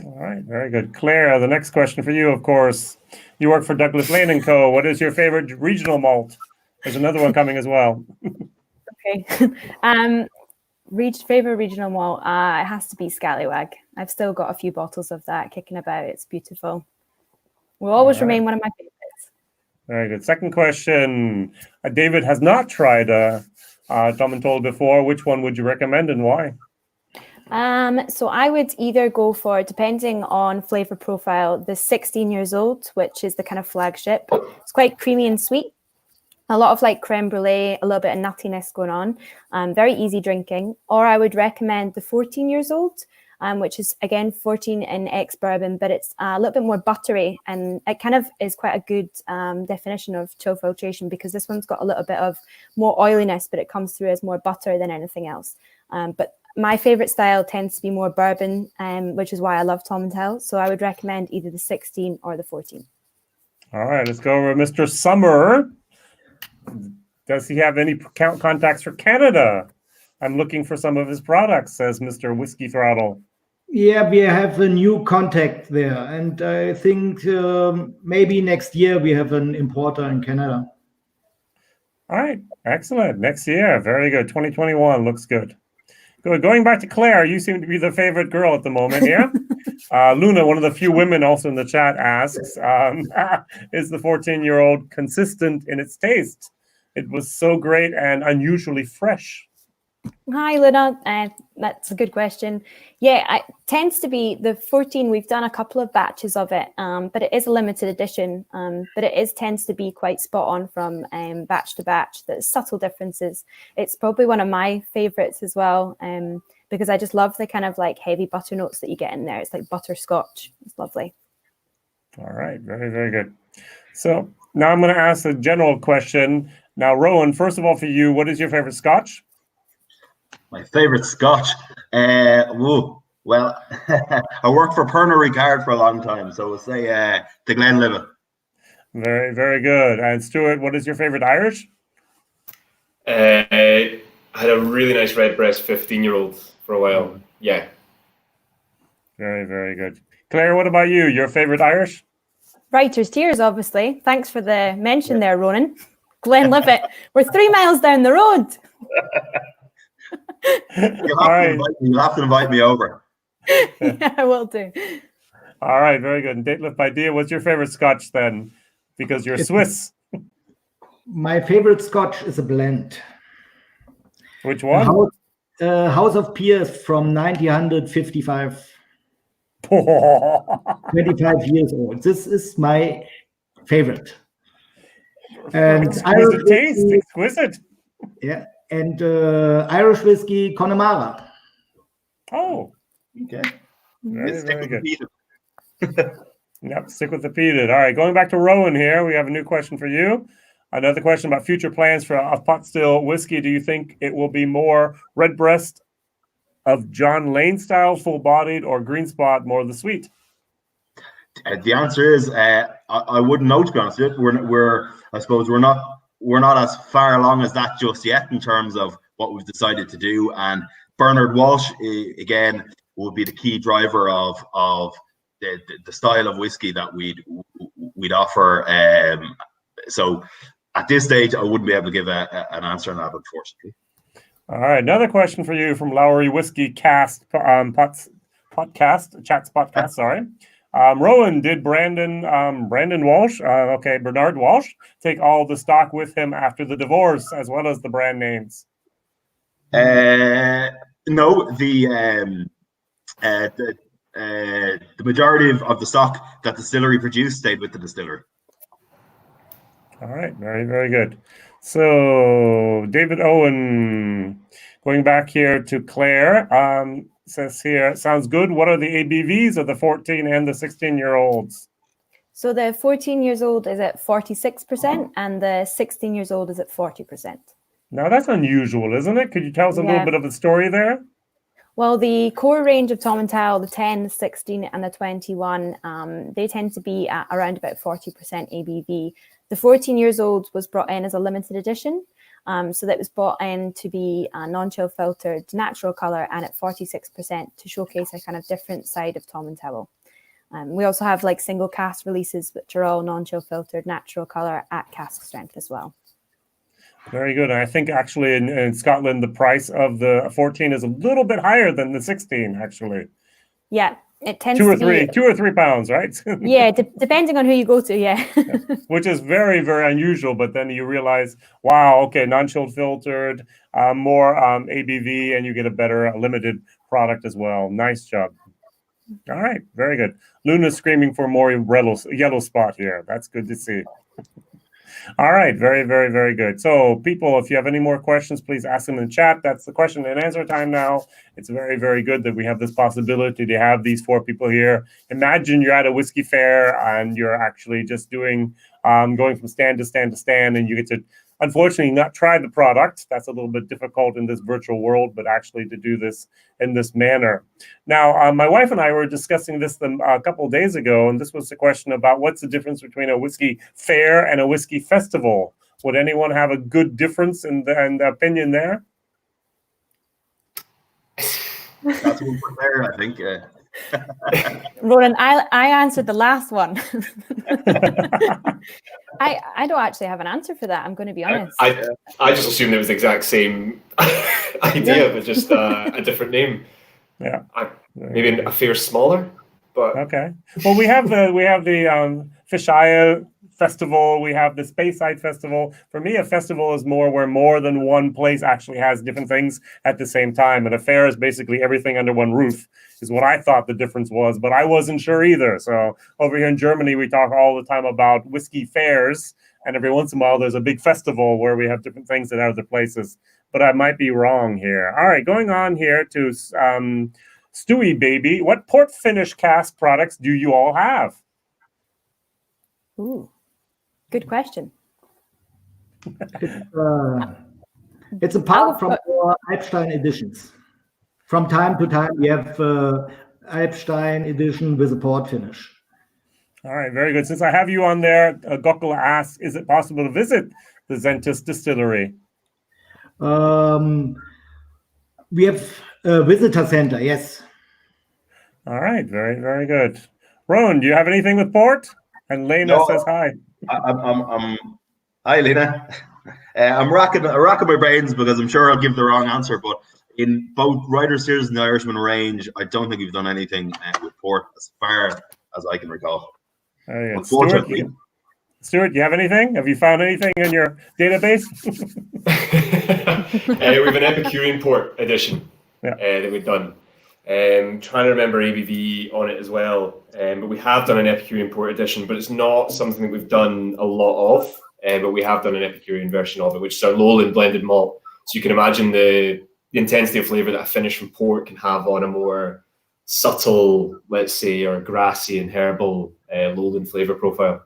A: All right, very good. Claire, the next question for you, of course. You work for Douglas Laing & Co. What is your favorite regional malt? There's another one coming as well.
B: Okay. Favorite regional malt? It has to be Scallywag. I've still got a few bottles of that kicking about. It's beautiful. Will always remain one of my favorites.
A: Very good. Second question. David has not tried Tomintoul before. Which one would you recommend and why?
B: So I would either go for, depending on flavor profile, the 16 years old, which is the kind of flagship. It's quite creamy and sweet. A lot of like creme brulee, a little bit of nuttiness going on. Very easy drinking. Or I would recommend the 14 years old, which is again 14 in ex-bourbon, but it's a little bit more buttery, and it kind of is quite a good definition of chill filtration, because this one's got a little bit of more oiliness, but it comes through as more butter than anything else. But my favorite style tends to be more bourbon, which is why I love Tomintoul. So I would recommend either the 16 or the 14.
A: All right, let's go over Mr. Sommer. Does he have any contacts for Canada? I'm looking for some of his products, says Mr. Whiskey Throttle.
E: Yeah, we have a new contact there. And I think maybe next year we have an importer in Canada.
A: All right, excellent. Next year, very good. 2021 looks good. Good. Going back to Claire, you seem to be the favorite girl at the moment here. Luna, one of the few women also in the chat, asks, is the 14-year-old consistent in its taste? It was so great and unusually fresh.
B: Hi, Luna. That's a good question. Yeah, it tends to be the 14. We've done a couple of batches of it, but it is a limited edition. But it tends to be quite spot on from batch to batch. There's subtle differences. It's probably one of my favorites as well, because I just love the kind of like heavy butter notes that you get in there. It's like butterscotch. It's lovely.
A: All right, very, very good. So now I'm going to ask a general question. Now, Rowan, first of all, for you, what is your favorite Scotch?
D: My favorite Scotch. Well, I worked for Pernod Ricard for a long time, so we'll say the Glen.
A: Very, very good. And Stuart, what is your favorite Irish?
C: I had a really nice redbreast 15-year-old for a while. Yeah.
A: Very, very good. Claire, what about you? Your favorite Irish?
B: Writer's Tears, obviously. Thanks for the mention there, Ronan. Glenlivet. We're 3 miles down the road.
D: You'll have to invite me over.
B: Yeah, I will do.
A: All right, very good. And Detlef, idea, what's your favorite Scotch then? Because you're Swiss.
E: My favorite Scotch is a blend.
A: Which one?
E: House of Peers from 1955. 25 years old. This is my favorite. And
A: exquisite taste, exquisite.
E: Yeah, and Irish whiskey Connemara.
A: Oh,
D: okay.
A: Very, very good. Yep, stick with the peated. All right, going back to Rowan here, we have a new question for you. Another question about future plans for a pot still whiskey. Do you think it will be more redbreast of John Laing style, full-bodied, or green spot, more of the sweet?
D: The answer is I wouldn't know, to be honest with you. I suppose we're not as far along as that just yet in terms of what we've decided to do. And Bernard Walsh again would be the key driver of the style of whiskey that we'd offer. So at this stage, I wouldn't be able to give an answer on that, unfortunately.
A: All right, another question for you from Lowry Whiskey Cast Chats podcast. Sorry, Rowan, did Bernard Walsh take all the stock with him after the divorce, as well as the brand names?
D: No, the majority of the stock that the distillery produced stayed with the distillery.
A: All right, very, very good. So David Owen, going back here to Claire, says here, sounds good. What are the ABVs of the 14 and the 16-year-olds?
B: So the 14 years old is at 46% and the 16 years old is at 40%.
A: Now that's unusual, isn't it? Could you tell us a little bit of the story there?
B: Well, the core range of Tomintoul, the 10, the 16 and the 21, they tend to be at around about 40% ABV. The 14 years old was brought in as a limited edition. So that was brought in to be a non-chill filtered natural colour and at 46% to showcase a kind of different side of Tomintoul. We also have like single cask releases, which are all non-chill filtered natural colour at cask strength as well.
A: Very good. And I think actually in Scotland, the price of the 14 is a little bit higher than the 16, actually.
B: Yeah, it tends
A: to
B: be
A: 2 or 3 pounds, right?
B: Yeah, depending on who you go to, yeah.
A: Which is very, very unusual. But then you realize, wow, okay, non-chilled filtered, more ABV, and you get a better limited product as well. Nice job. All right, very good. Luna's screaming for more yellow spot here. That's good to see. All right, very, very, very good. So people, if you have any more questions, please ask them in the chat. That's the question and answer time now. It's very, very good that we have this possibility to have these 4 people here. Imagine you're at a whiskey fair and you're actually just doing, going from stand to stand to stand, and you get to, unfortunately, not try the product. That's a little bit difficult in this virtual world, but actually to do this in this manner. Now, my wife and I were discussing this a couple of days ago, and this was a question about what's the difference between a whiskey fair and a whiskey festival. Would anyone have a good difference in the opinion there?
D: That's a good one there, I think.
B: Ronan, I answered the last one. I don't actually have an answer for that. I'm going to be honest.
C: I just assumed it was the exact same idea, but just a different name.
A: Yeah.
C: Maybe a fair smaller, but
A: okay. Well, we have the Fish Isle Festival. We have the Speyside Festival. For me, a festival is where more than one place actually has different things at the same time. And a fair is basically everything under one roof, is what I thought the difference was, but I wasn't sure either. So over here in Germany, we talk all the time about whiskey fairs, and every once in a while there's a big festival where we have different things at other places. But I might be wrong here. All right, going on here to Stewie Baby. What port finish cask products do you all have?
B: Ooh, good question.
E: It's apart from our Alpstein editions. From time to time, we have Alpstein edition with a port finish.
A: All right, very good. Since I have you on there, Gokula asks, is it possible to visit the Säntis distillery?
E: We have a visitor center, yes.
A: All right, very, very good. Ronan, do you have anything with port? And Lena says hi.
D: Hi, Lena. I'm racking my brains because I'm sure I'll give the wrong answer, but in both Reuters series and the Irishman range, I don't think we've done anything with port as far as I can recall.
A: Unfortunately. Stuart, do you have anything? Have you found anything in your database?
C: We have an Epicurean port edition that we've done. Trying to remember ABV on it as well, but we have done an Epicurean port edition, but it's not something that we've done a lot of, but we have done an Epicurean version of it, which is our lowland blended malt. So you can imagine the intensity of flavour that a finish from port can have on a more subtle, let's say, or grassy and herbal lowland flavour profile.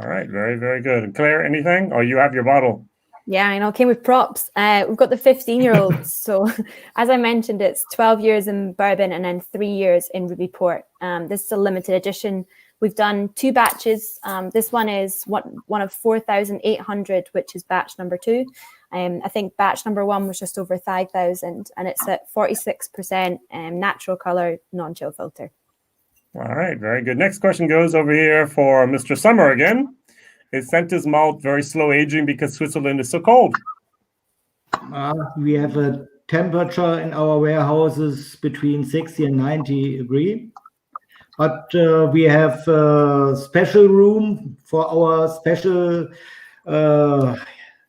A: All right, very, very good. And Claire, anything? Oh, you have your bottle.
B: Yeah, I know. Came with props. We've got the 15-year-olds. So as I mentioned, it's 12 years in bourbon and then 3 years in ruby port. This is a limited edition. We've done 2 batches. This one is one of 4,800, which is batch number 2. I think batch number 1 was just over 5,000, and it's at 46% natural color, non-chill filter.
A: All right, very good. Next question goes over here for Mr. Sommer again. Is Säntis malt very slow aging because Switzerland is so cold?
E: We have a temperature in our warehouses between 60 and 90 degrees. But we have a special room for our special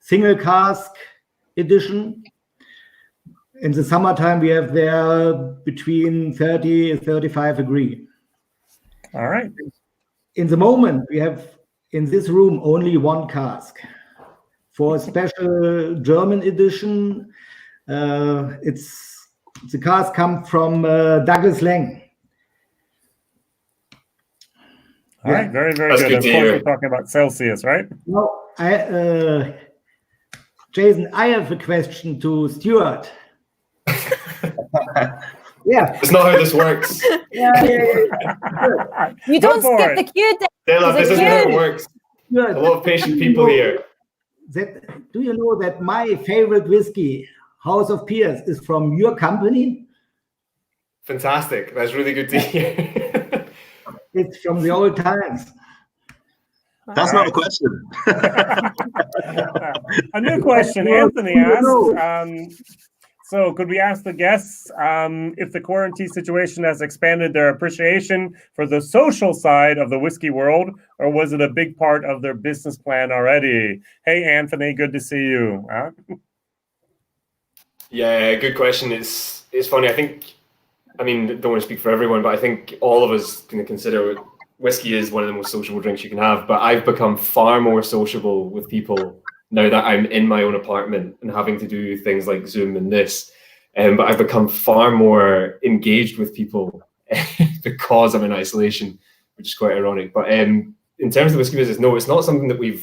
E: single cask edition. In the summertime, we have there between 30 and 35 degrees.
A: All right.
E: In the moment, we have in this room only 1 cask. For a special German edition, the cask comes from Douglas Laing.
A: All right, very, very good. Of course, we're talking about Celsius, right?
E: No, Jason, I have a question to Stuart. Yeah,
C: it's not how this works.
B: You don't skip the cue.
C: Detlef, this isn't how it works. Good. A lot of patient people here.
E: Do you know that my favorite whiskey, House of Peers, is from your company?
C: Fantastic. That's really good to hear.
E: It's from the old times.
D: That's not a question.
A: A new question. Anthony asked, so could we ask the guests if the quarantine situation has expanded their appreciation for the social side of the whiskey world, or was it a big part of their business plan already? Hey, Anthony, good to see you. Huh?
C: Yeah, good question. It's funny. I mean, don't want to speak for everyone, but I think all of us can consider whiskey is one of the most sociable drinks you can have. But I've become far more sociable with people now that I'm in my own apartment and having to do things like Zoom and this. But I've become far more engaged with people because I'm in isolation, which is quite ironic. But in terms of the whiskey business, no, it's not something that we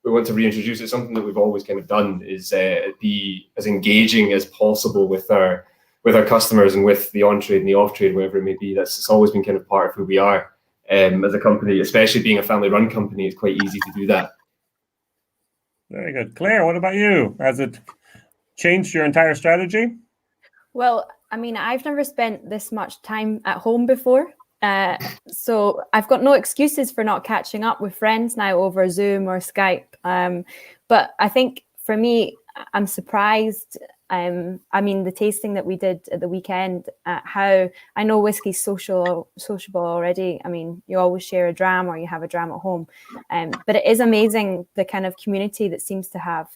C: want to reintroduce. It's something that we've always kind of done, is be as engaging as possible with our customers and with the on-trade and the off-trade, wherever it may be. It's always been kind of part of who we are as a company, especially being a family-run company. It's quite easy to do that.
A: Very good. Claire, what about you? Has it changed your entire strategy?
B: Well, I mean, I've never spent this much time at home before. So I've got no excuses for not catching up with friends now over Zoom or Skype. But I think for me, I'm surprised. I mean, the tasting that we did at the weekend, how I know whiskey's sociable already. I mean, you always share a dram or you have a dram at home. But it is amazing the kind of community that seems to have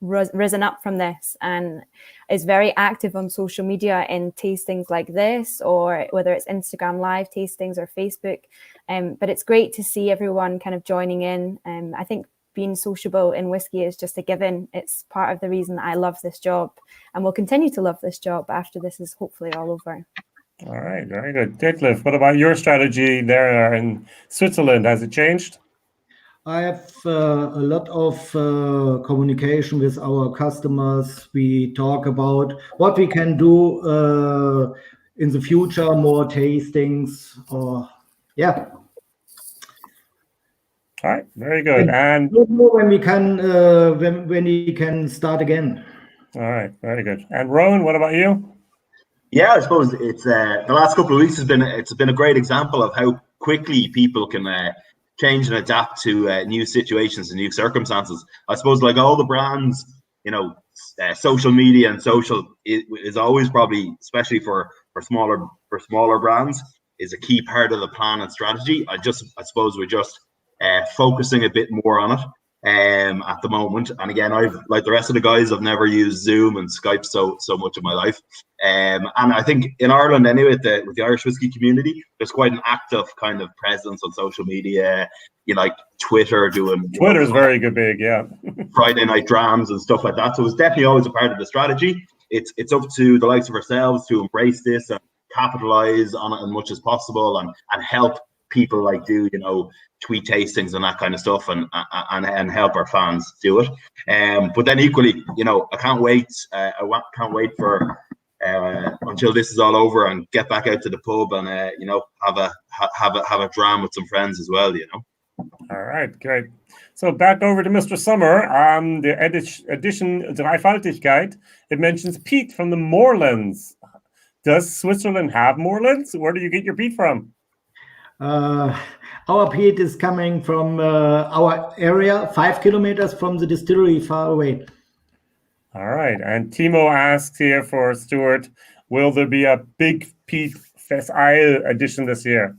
B: risen up from this and is very active on social media in tastings like this, or whether it's Instagram live tastings or Facebook. But it's great to see everyone kind of joining in. I think being sociable in whiskey is just a given. It's part of the reason I love this job and will continue to love this job after this is hopefully all over.
A: All right, very good. Detlef, what about your strategy there in Switzerland? Has it changed?
E: I have a lot of communication with our customers. We talk about what we can do in the future, more tastings, or yeah.
A: All right, very good. And
E: when we can when we can start again.
A: All right, very good. And Ronan, what about you?
D: Yeah, I suppose it's the last couple of weeks has been a great example of how quickly people can change and adapt to new situations and new circumstances. I suppose, like all the brands, social media and social is always probably, especially for smaller brands, is a key part of the plan and strategy. I suppose we're just focusing a bit more on it at the moment. And again, I've, like the rest of the guys, I've never used Zoom and Skype so much of my life. And I think in Ireland anyway, with the Irish whiskey community, there's quite an active kind of presence on social media. Like Twitter
A: Twitter's very good, big, yeah.
D: Friday night drams and stuff like that. So it's definitely always a part of the strategy. It's up to the likes of ourselves to embrace this and capitalize on it as much as possible and help people like do tweet tastings and that kind of stuff and help our fans do it. But then equally, I can't wait. I can't wait for until this is all over and get back out to the pub and have a dram with some friends as well.
A: All right, great. So back over to Mr. Sommer. The edition Dreifaltigkeit, it mentions peat from the moorlands. Does Switzerland have moorlands? Where do you get your peat from?
E: Our peat is coming from our area, 5 kilometers from the distillery, far away.
A: All right. And Timo asks here for Stuart, will there be a big peat Fest-Isle edition this year?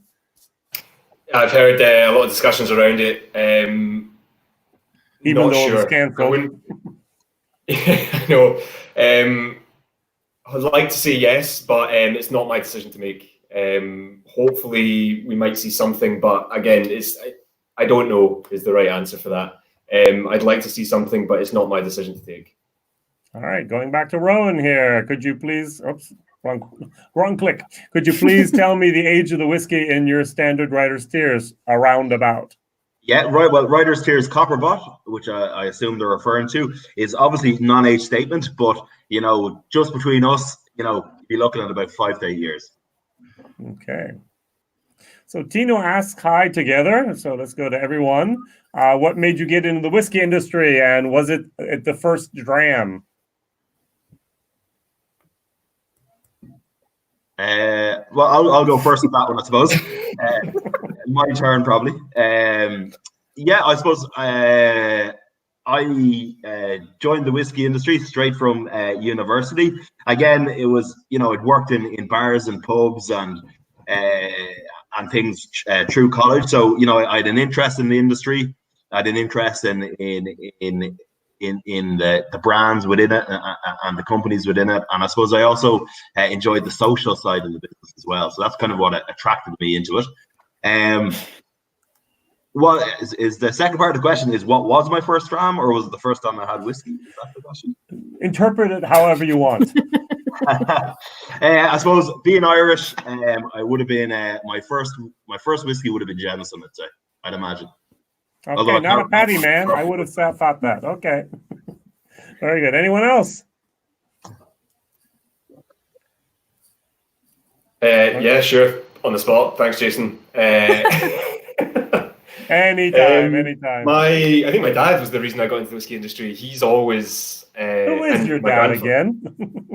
C: I've heard a lot of discussions around it.
A: Even though it's cancelled.
C: I know. I'd like to say yes, but it's not my decision to make. Hopefully we might see something, but again, I don't know is the right answer for that. I'd like to see something, but it's not my decision to take.
A: All right, going back to Rowan here. Could you please, wrong click. Could you please tell me the age of the whiskey in your standard Writer's Tears, around about?
D: Yeah, right. Well, Writer's Tears Copperbot, which I assume they're referring to, is obviously non-age statement, but just between us, you'd be looking at about 5 to 8 years.
A: Okay. So Tino asks hi together. So let's go to everyone. What made you get into the whiskey industry, and was it at the first dram?
D: Well, I'll go first with that one, I suppose. My turn, probably. Yeah, I suppose I joined the whiskey industry straight from university. Again, it was, I'd worked in bars and pubs and things through college. So, I had an interest in the industry. I had an interest in the brands within it and the companies within it. And I suppose I also enjoyed the social side of the business as well. So that's kind of what attracted me into it. Well, is the second part of the question is what was my first dram, or was it the first time I had whiskey? Is that the question?
A: Interpret it however you want.
D: I suppose being Irish, I would have been my first whiskey would have been Jameson, I'd imagine.
A: Okay, although not a patty man. I would have thought that. Okay. Very good. Anyone else?
C: Yeah, sure. On the spot. Thanks, Jason.
A: And Anytime.
C: I think my dad was the reason I got into the whiskey industry. He's always.
A: Who is your dad again?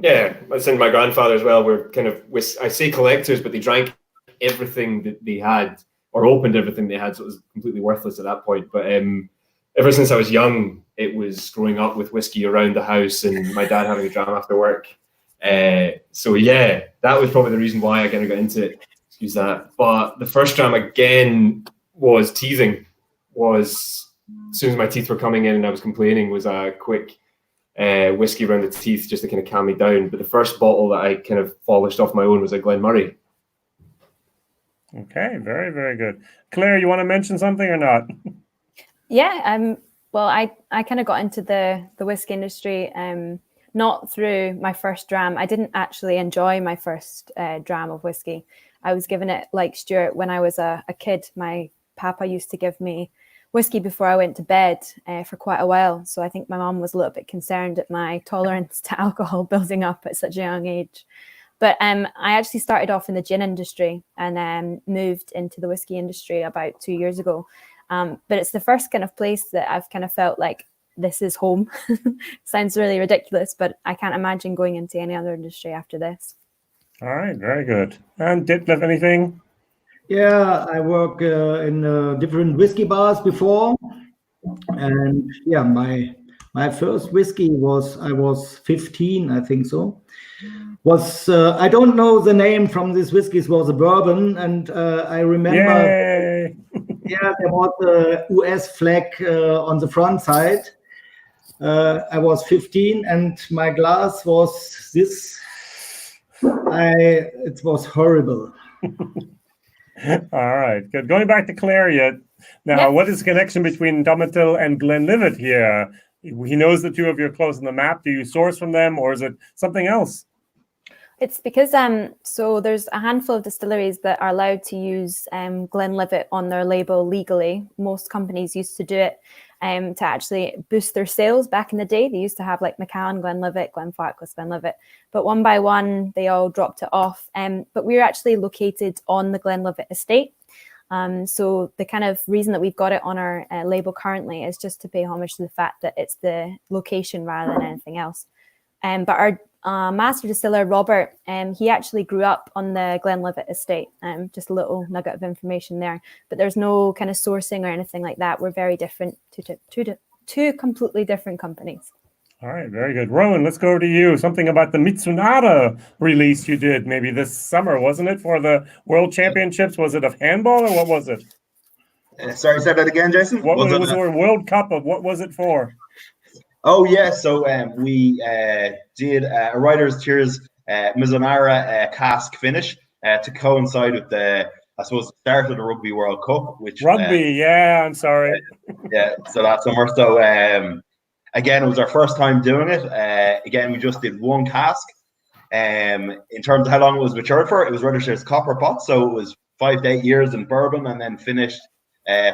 C: Yeah, and my grandfather as well. We're kind of, I say collectors, but they drank everything that they had, or opened everything they had, so it was completely worthless at that point. But ever since I was young, it was growing up with whiskey around the house, and my dad having a dram after work. So yeah, that was probably the reason why I kind of got into it. Excuse that. But the first dram again was teething. Was as soon as my teeth were coming in and I was complaining, was a quick whiskey around the teeth just to kind of calm me down. But the first bottle that I kind of polished off my own was a Glen Murray.
A: Okay, very, very good. Claire, you want to mention something or not?
B: Yeah, well, I kind of got into the whiskey industry not through my first dram. I didn't actually enjoy my first dram of whiskey. I was given it, like Stuart, when I was a kid. My papa used to give me whiskey before I went to bed for quite a while. So I think my mom was a little bit concerned at my tolerance to alcohol building up at such a young age. But I actually started off in the gin industry and moved into the whiskey industry about 2 years ago. But it's the first kind of place that I've kind of felt like this is home. Sounds really ridiculous, but I can't imagine going into any other industry after this.
A: All right, very good. And Detlef, anything?
E: Yeah, I work in different whiskey bars before. And yeah, my first whiskey I was 15, I think so. I don't know the name from this whiskey. It was a bourbon, and I remember, yeah, there was a US flag on the front side. I was 15, and my glass was this. It was horrible.
A: All right, good. Going back to Claire now, What is the connection between Tomintoul and Glenlivet here? He knows the two of you are close on the map. Do you source from them, or is it something else?
B: It's because so there's a handful of distilleries that are allowed to use Glenlivet on their label legally. Most companies used to do it to actually boost their sales back in the day. They used to have like Macallan, Glenlivet, Glenfarclas, Glenlivet, but one by one they all dropped it off. But we're actually located on the Glenlivet estate. So the kind of reason that we've got it on our label currently is just to pay homage to the fact that it's the location rather than anything else. But our master distiller, Robert, he actually grew up on the Glenlivet estate. Just a little nugget of information there. But there's no kind of sourcing or anything like that. We're very different, two completely different companies.
A: All right, very good. Ronan, let's go over to you. Something about the Mitsunada release you did maybe this summer, wasn't it, for the World Championships? Was it of handball or what was it?
D: Sorry, say that again, Jason.
A: What was it for World Cup of? What was it for?
D: Oh, yeah. So we did a Writers' Cheers Mizunara cask finish to coincide with the start of the Rugby World Cup.
A: Yeah, I'm sorry.
D: Yeah, so that's summer. So again, it was our first time doing it. Again, we just did one cask. In terms of how long it was matured for, it was Writers' Cheers copper pot. So it was 5 to 8 years in bourbon and then finished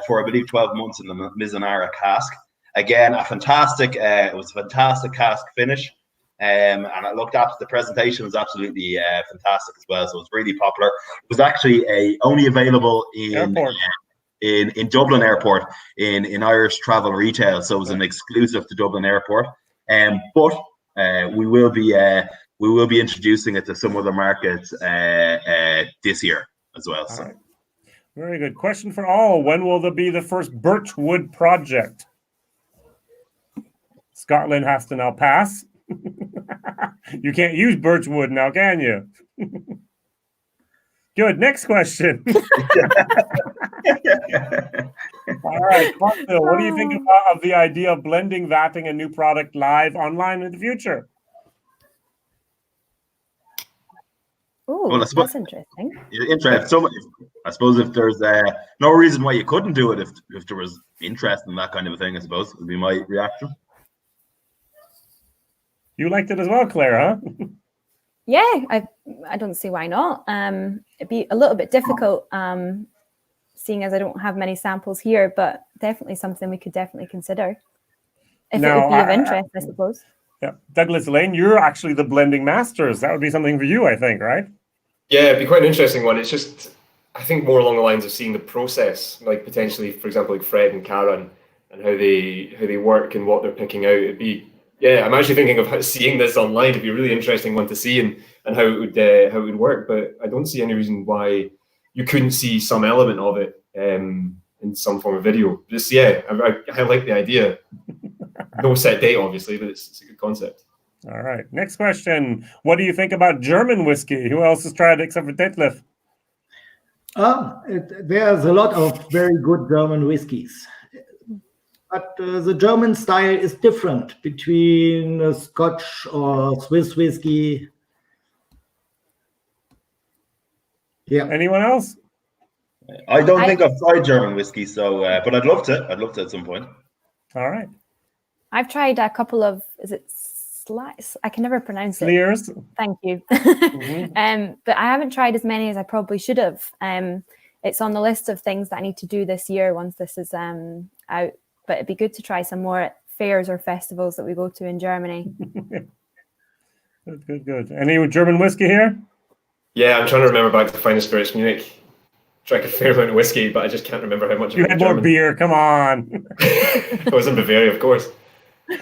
D: for, I believe, 12 months in the Mizunara cask. Again, it was a fantastic cask finish. And I looked at the presentation was absolutely fantastic as well. So it was really popular. It was actually only available in Dublin Airport in Irish travel retail. So it was an exclusive to Dublin Airport. But we will be introducing it to some other markets this year as well. So.
A: All right. Very good. Question for all. When will there be the first Birchwood project? Scotland has to now pass. You can't use Birchwood now, can you? Good. Next question. All right, Phil, what do you think of the idea of blending, vatting a new product live online in the future?
B: Oh, well, that's interesting.
D: So, I suppose if there's no reason why you couldn't do it, if there was interest in that kind of a thing, I suppose would be my reaction.
A: You liked it as well, Claire, huh?
B: Yeah, I don't see why not. It'd be a little bit difficult, seeing as I don't have many samples here, but definitely something we could definitely consider. If it would be of interest, I suppose.
A: Yeah, Douglas Laing, you're actually the blending masters. That would be something for you, I think, right?
C: Yeah, it'd be quite an interesting one. It's just, I think more along the lines of seeing the process, like potentially, for example, like Fred and Karen, and how they work and what they're picking out. It'd be, I'm actually thinking of seeing this online. It'd be a really interesting one to see and how it would work. But I don't see any reason why you couldn't see some element of it in some form of video. Just I like the idea. No set date, obviously, but it's a good concept.
A: All right. Next question. What do you think about German whiskey? Who else has tried it except for Detlef?
E: There's a lot of very good German whiskies. But the German style is different between Scotch or Swiss whiskey. Yeah.
A: Anyone else?
D: I don't think I've tried German whiskey, so but I'd love to. I'd love to at some point.
A: All right.
B: I've tried a couple of, is it slice? I can never pronounce it.
A: Clears.
B: Thank you.
A: Mm-hmm.
B: But I haven't tried as many as I probably should have. It's on the list of things that I need to do this year once this is out. But it'd be good to try some more at fairs or festivals that we go to in Germany.
A: Good. Any German whiskey here?
C: Yeah, I'm trying to remember back to Finest Spirits Munich. Drank a fair amount of whiskey, but I just can't remember how much.
A: You had more beer. Come on.
C: I was in Bavaria, of course.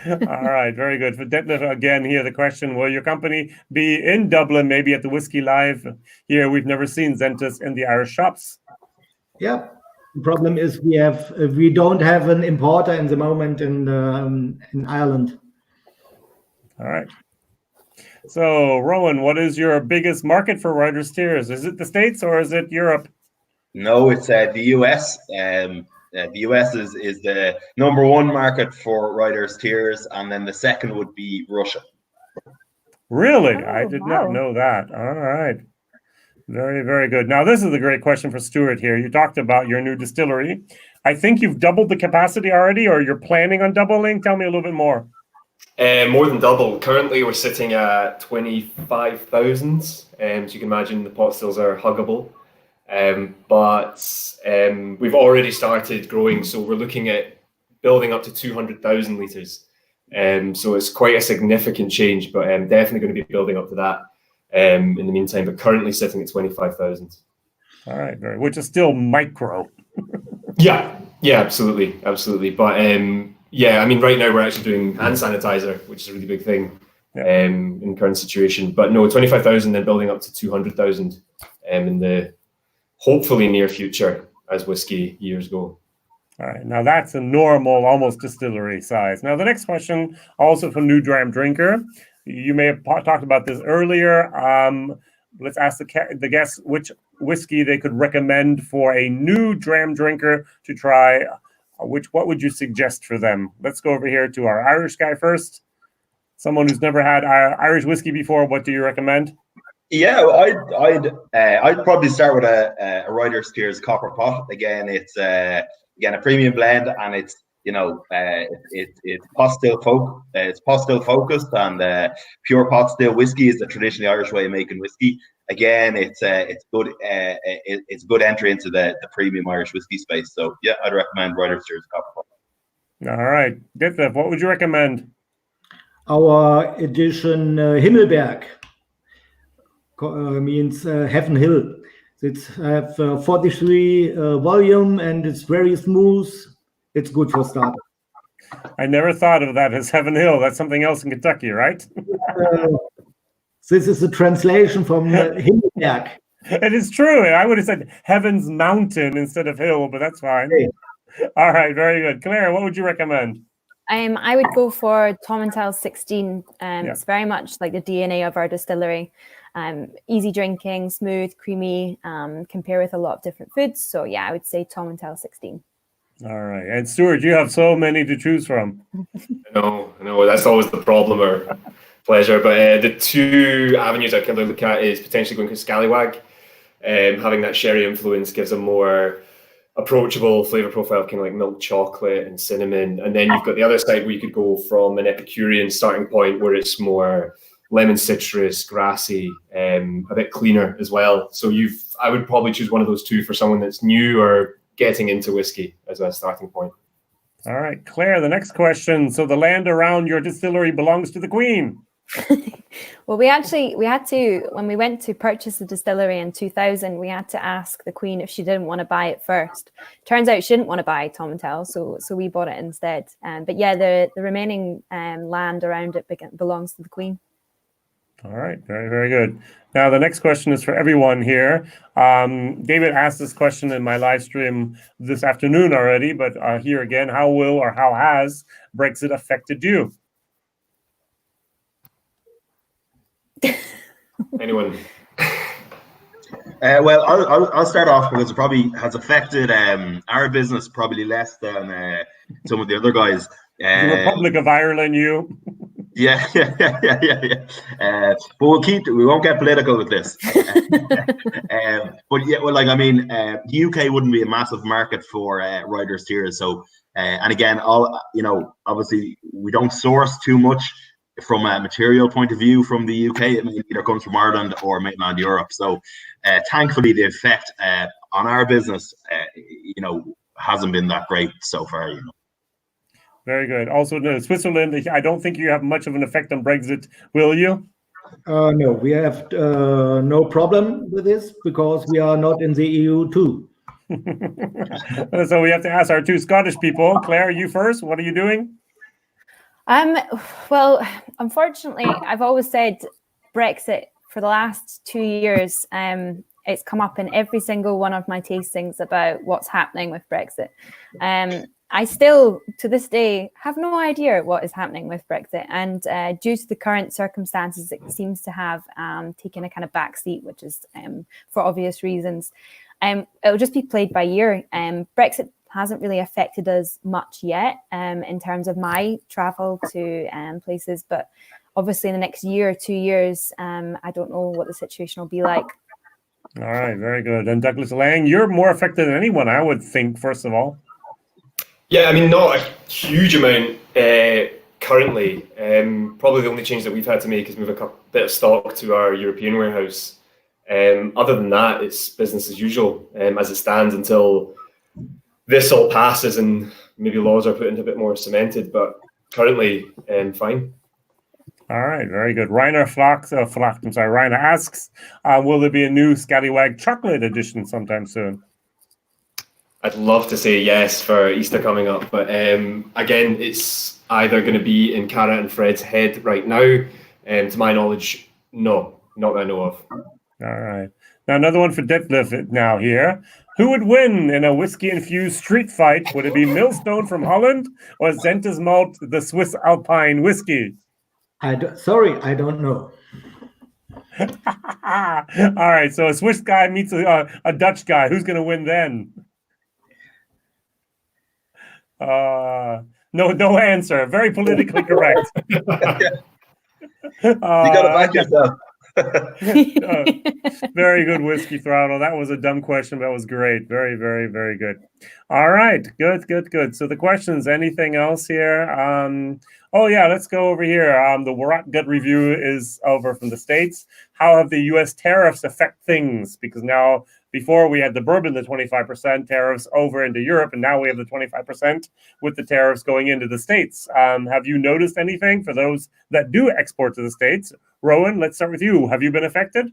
A: All right, very good. For Detlef, again, here the question, will your company be in Dublin, maybe at the Whisky Live? Here, we've never seen Säntis in the Irish shops.
E: Yeah. The problem is we don't have an importer in the moment in Ireland.
A: All right. So, Rowan, what is your biggest market for Reuters Tears? Is it the States or is it Europe?
D: No, it's the US. The US is the number one market for Reuters Tears, and then the second would be Russia.
A: Really?
B: Oh,
A: I did
B: wow.
A: not know that. All right. Very, very good. Now, this is a great question for Stuart here. You talked about your new distillery. I think you've doubled the capacity already, or you're planning on doubling. Tell me a little bit more.
C: More than double. Currently, we're sitting at 25,000. So you can imagine the pot stills are huggable. But we've already started growing, so we're looking at building up to 200,000 litres. So it's quite a significant change, but definitely going to be building up to that in the meantime, but currently sitting at 25,000.
A: All right, which is still micro.
C: Yeah, absolutely. But I mean, right now we're actually doing hand sanitizer, which is a really big thing in the current situation. But no, 25,000, then building up to 200,000 in the hopefully near future as whiskey years go.
A: All right, now that's a normal, almost distillery size. Now the next question, also from New Dram Drinker. You may have talked about this earlier. Let's ask the guests which whiskey they could recommend for a new dram drinker to try. What would you suggest for them? Let's go over here to our Irish guy first. Someone who's never had Irish whiskey before. What do you recommend?
D: Yeah, I'd probably start with a Reuters Tears Copper Pot. Again, it's a premium blend, and it's it's pot still focused, and pure pot still whiskey is the traditionally Irish way of making whiskey. Again, it's good. It's good entry into the premium Irish whiskey space. So yeah, I'd recommend Reuters Tears Copper Pot.
A: All right, Detlef, what would you recommend?
E: Our edition Himmelberg means Heaven Hill. It's have 43 volume, and it's very smooth. It's good for starters.
A: I never thought of that as Heaven Hill. That's something else in Kentucky, right?
E: This is a translation from Himmelberg.
A: It is true. I would have said Heaven's Mountain instead of Hill, but that's fine. Okay. All right, very good. Claire, what would you recommend?
B: I would go for Tomintoul 16. It's very much like the DNA of our distillery. Easy drinking, smooth, creamy, compare with a lot of different foods. So yeah, I would say Tomintoul 16.
A: All right. And Stuart, you have so many to choose from.
C: I know. That's always the problem or pleasure. But the two avenues I can look at is potentially going to Scallywag. Having that sherry influence gives a more approachable flavor profile, kind of like milk chocolate and cinnamon. And then you've got the other side where you could go from an Epicurean starting point where it's more lemon citrus, grassy, a bit cleaner as well. So I would probably choose one of those two for someone that's new or getting into whiskey as a starting point.
A: All right, Claire, the next question. So the land around your distillery belongs to the Queen.
B: Well, we had to, when we went to purchase the distillery in 2000, we had to ask the Queen if she didn't want to buy it first. Turns out she didn't want to buy Tomintoul, so we bought it instead. But yeah, the remaining land around it belongs to the Queen.
A: All right, very, very good. Now, the next question is for everyone here. David asked this question in my live stream this afternoon already, but here again, how will or how has Brexit affected you?
C: Anyone?
D: Well, I'll start off because it probably has affected our business probably less than some of the other guys.
A: The Republic of Ireland, you.
D: Yeah. But we won't get political with this. But yeah, well, like, I mean, the UK wouldn't be a massive market for Reuters tiers. So, and again, obviously we don't source too much from a material point of view from the UK. It either comes from Ireland or mainland Europe. So, thankfully, the effect on our business, hasn't been that great so far.
A: Very good. Also, no, Switzerland, I don't think you have much of an effect on Brexit, will you?
E: No, we have no problem with this because we are not in the EU too.
A: So we have to ask our two Scottish people. Claire, you first. What are you doing?
B: Well, unfortunately, I've always said Brexit for the last 2 years. It's come up in every single one of my tastings about what's happening with Brexit. I still, to this day, have no idea what is happening with Brexit. And due to the current circumstances, it seems to have taken a kind of backseat, which is for obvious reasons. It'll just be played by ear. Brexit hasn't really affected us much yet in terms of my travel to places. But obviously in the next year or 2 years, I don't know what the situation will be like.
A: All right, very good. And Douglas Laing, you're more affected than anyone, I would think, first of all.
C: Yeah, I mean, not a huge amount currently. Probably the only change that we've had to make is move a bit of stock to our European warehouse. Other than that, it's business as usual as it stands until this all passes and maybe laws are put into a bit more cemented. But currently, fine.
A: All right, very good. Rainer Rainer asks, will there be a new Scallywag chocolate edition sometime soon?
C: I'd love to say yes for Easter coming up, but again, it's either going to be in Cara and Fred's head right now. To my knowledge, no, not that I know of.
A: All right. Now another one for Detlef now here. Who would win in a whiskey-infused street fight? Would it be Millstone from Holland or Säntis Malt, the Swiss Alpine whiskey?
E: I don't know.
A: All right, so a Swiss guy meets a Dutch guy. Who's going to win then? No answer. Very politically correct.
D: You gotta back yourself.
A: Very good, Whiskey Throttle. That was a dumb question, but that was great. Very, very, very good. All right, good. So the questions, anything else here? Oh yeah, let's go over here. The Warat Gut review is over from the States. How have the U.S. tariffs affect things? Because now, before we had the bourbon, the 25% tariffs over into Europe, and now we have the 25% with the tariffs going into the States. Have you noticed anything for those that do export to the States? Rowan, let's start with you. Have you been affected?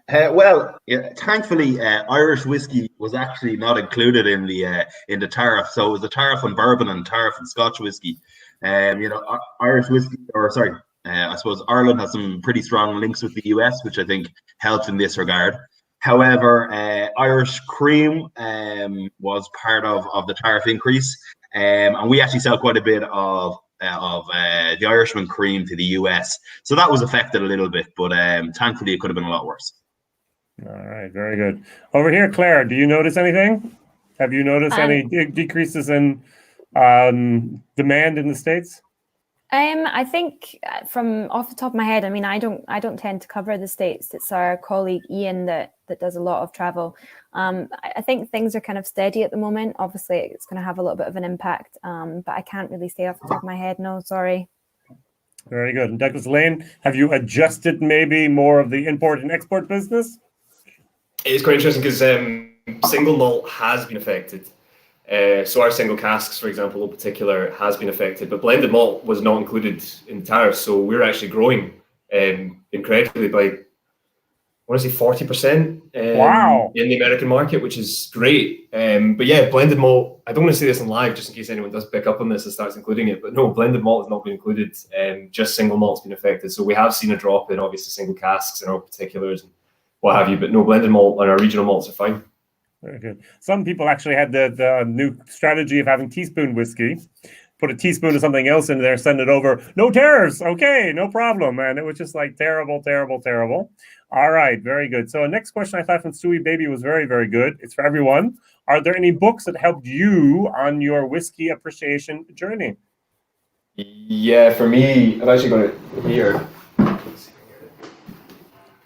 D: Well, yeah, thankfully, Irish whiskey was actually not included in the tariff. So it was a tariff on bourbon and tariff on Scotch whiskey. Irish whiskey, I suppose Ireland has some pretty strong links with the US, which I think helps in this regard. However, Irish cream was part of the tariff increase, and we actually sell quite a bit of the Irishman cream to the US, so that was affected a little bit. But thankfully, it could have been a lot worse.
A: All right, very good. Over here, Claire, do you notice anything? Have you noticed any decreases in demand in the States?
B: I think from off the top of my head, I mean, I don't tend to cover the States. It's our colleague Ian that does a lot of travel. I think things are kind of steady at the moment. Obviously, it's going to have a little bit of an impact, but I can't really say off the top of my head. No, sorry.
A: Very good. And Douglas Laing, have you adjusted maybe more of the import and export business?
C: It's quite interesting because single malt has been affected. So our single casks, for example, in particular, has been affected, but blended malt was not included in tariffs. So we're actually growing incredibly by, I want to say 40%
A: Wow.
C: in the American market, which is great. But yeah, blended malt, I don't want to say this in live just in case anyone does pick up on this and starts including it, but no, blended malt has not been included. Just single malt's been affected. So we have seen a drop in obviously single casks and our particulars and what have you, but no, blended malt and our regional malts are fine.
A: Very good. Some people actually had the new strategy of having teaspoon whiskey. Put a teaspoon of something else in there, send it over. No tariffs. Okay, no problem. And it was just like terrible, terrible, terrible. All right, very good. So next question I thought from Stewie Baby was very, very good. It's for everyone. Are there any books that helped you on your whiskey appreciation journey?
C: Yeah, for me, I'm actually going to here.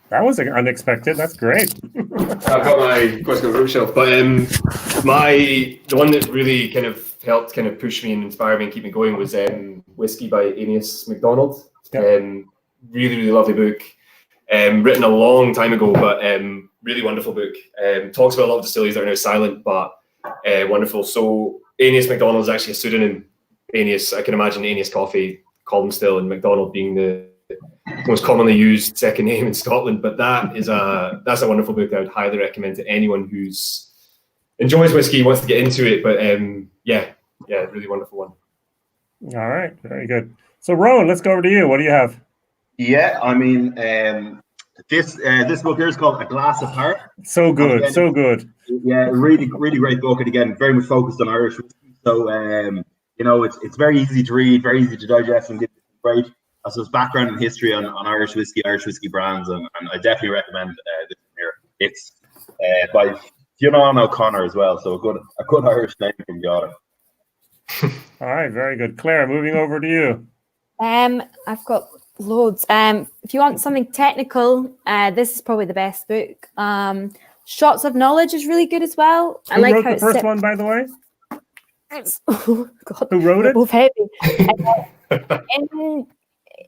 A: That was unexpected. That's great.
C: I've got my Glasgow bookshelf, but the one that really kind of helped kind of push me and inspire me and keep me going was Whisky by Anius MacDonald.
A: Yep.
C: Really, really lovely book. Written a long time ago, but really wonderful book. Talks about a lot of distilleries that are now silent, but wonderful. So Anius MacDonald is actually a pseudonym. Anius, I can imagine Anius Coffee, Colm Still, and MacDonald being the most commonly used second name in Scotland. But that's a wonderful book I would highly recommend to anyone who's enjoys whiskey, wants to get into it. But yeah, really wonderful one.
A: All right, very good. So Ronan, let's go over to you. What do you have?
D: Yeah, I mean, this book here is called A Glass Apart.
A: So good,
D: again,
A: so good.
D: Yeah, really, really great book, and again, very much focused on Irish whiskey. So, you know, it's very easy to read, very easy to digest, and gives great, I suppose, background and history on Irish whiskey brands, and I definitely recommend this here. It's by Fionn O'Connor as well, so a good Irish name from the author.
A: All right, very good. Claire, moving over to you.
B: I've got loads. If you want something technical, this is probably the best book. Shots of Knowledge is really good as well.
A: Who wrote the first one, by the way?
B: Oh, God.
A: Who wrote it?
B: Both heavy.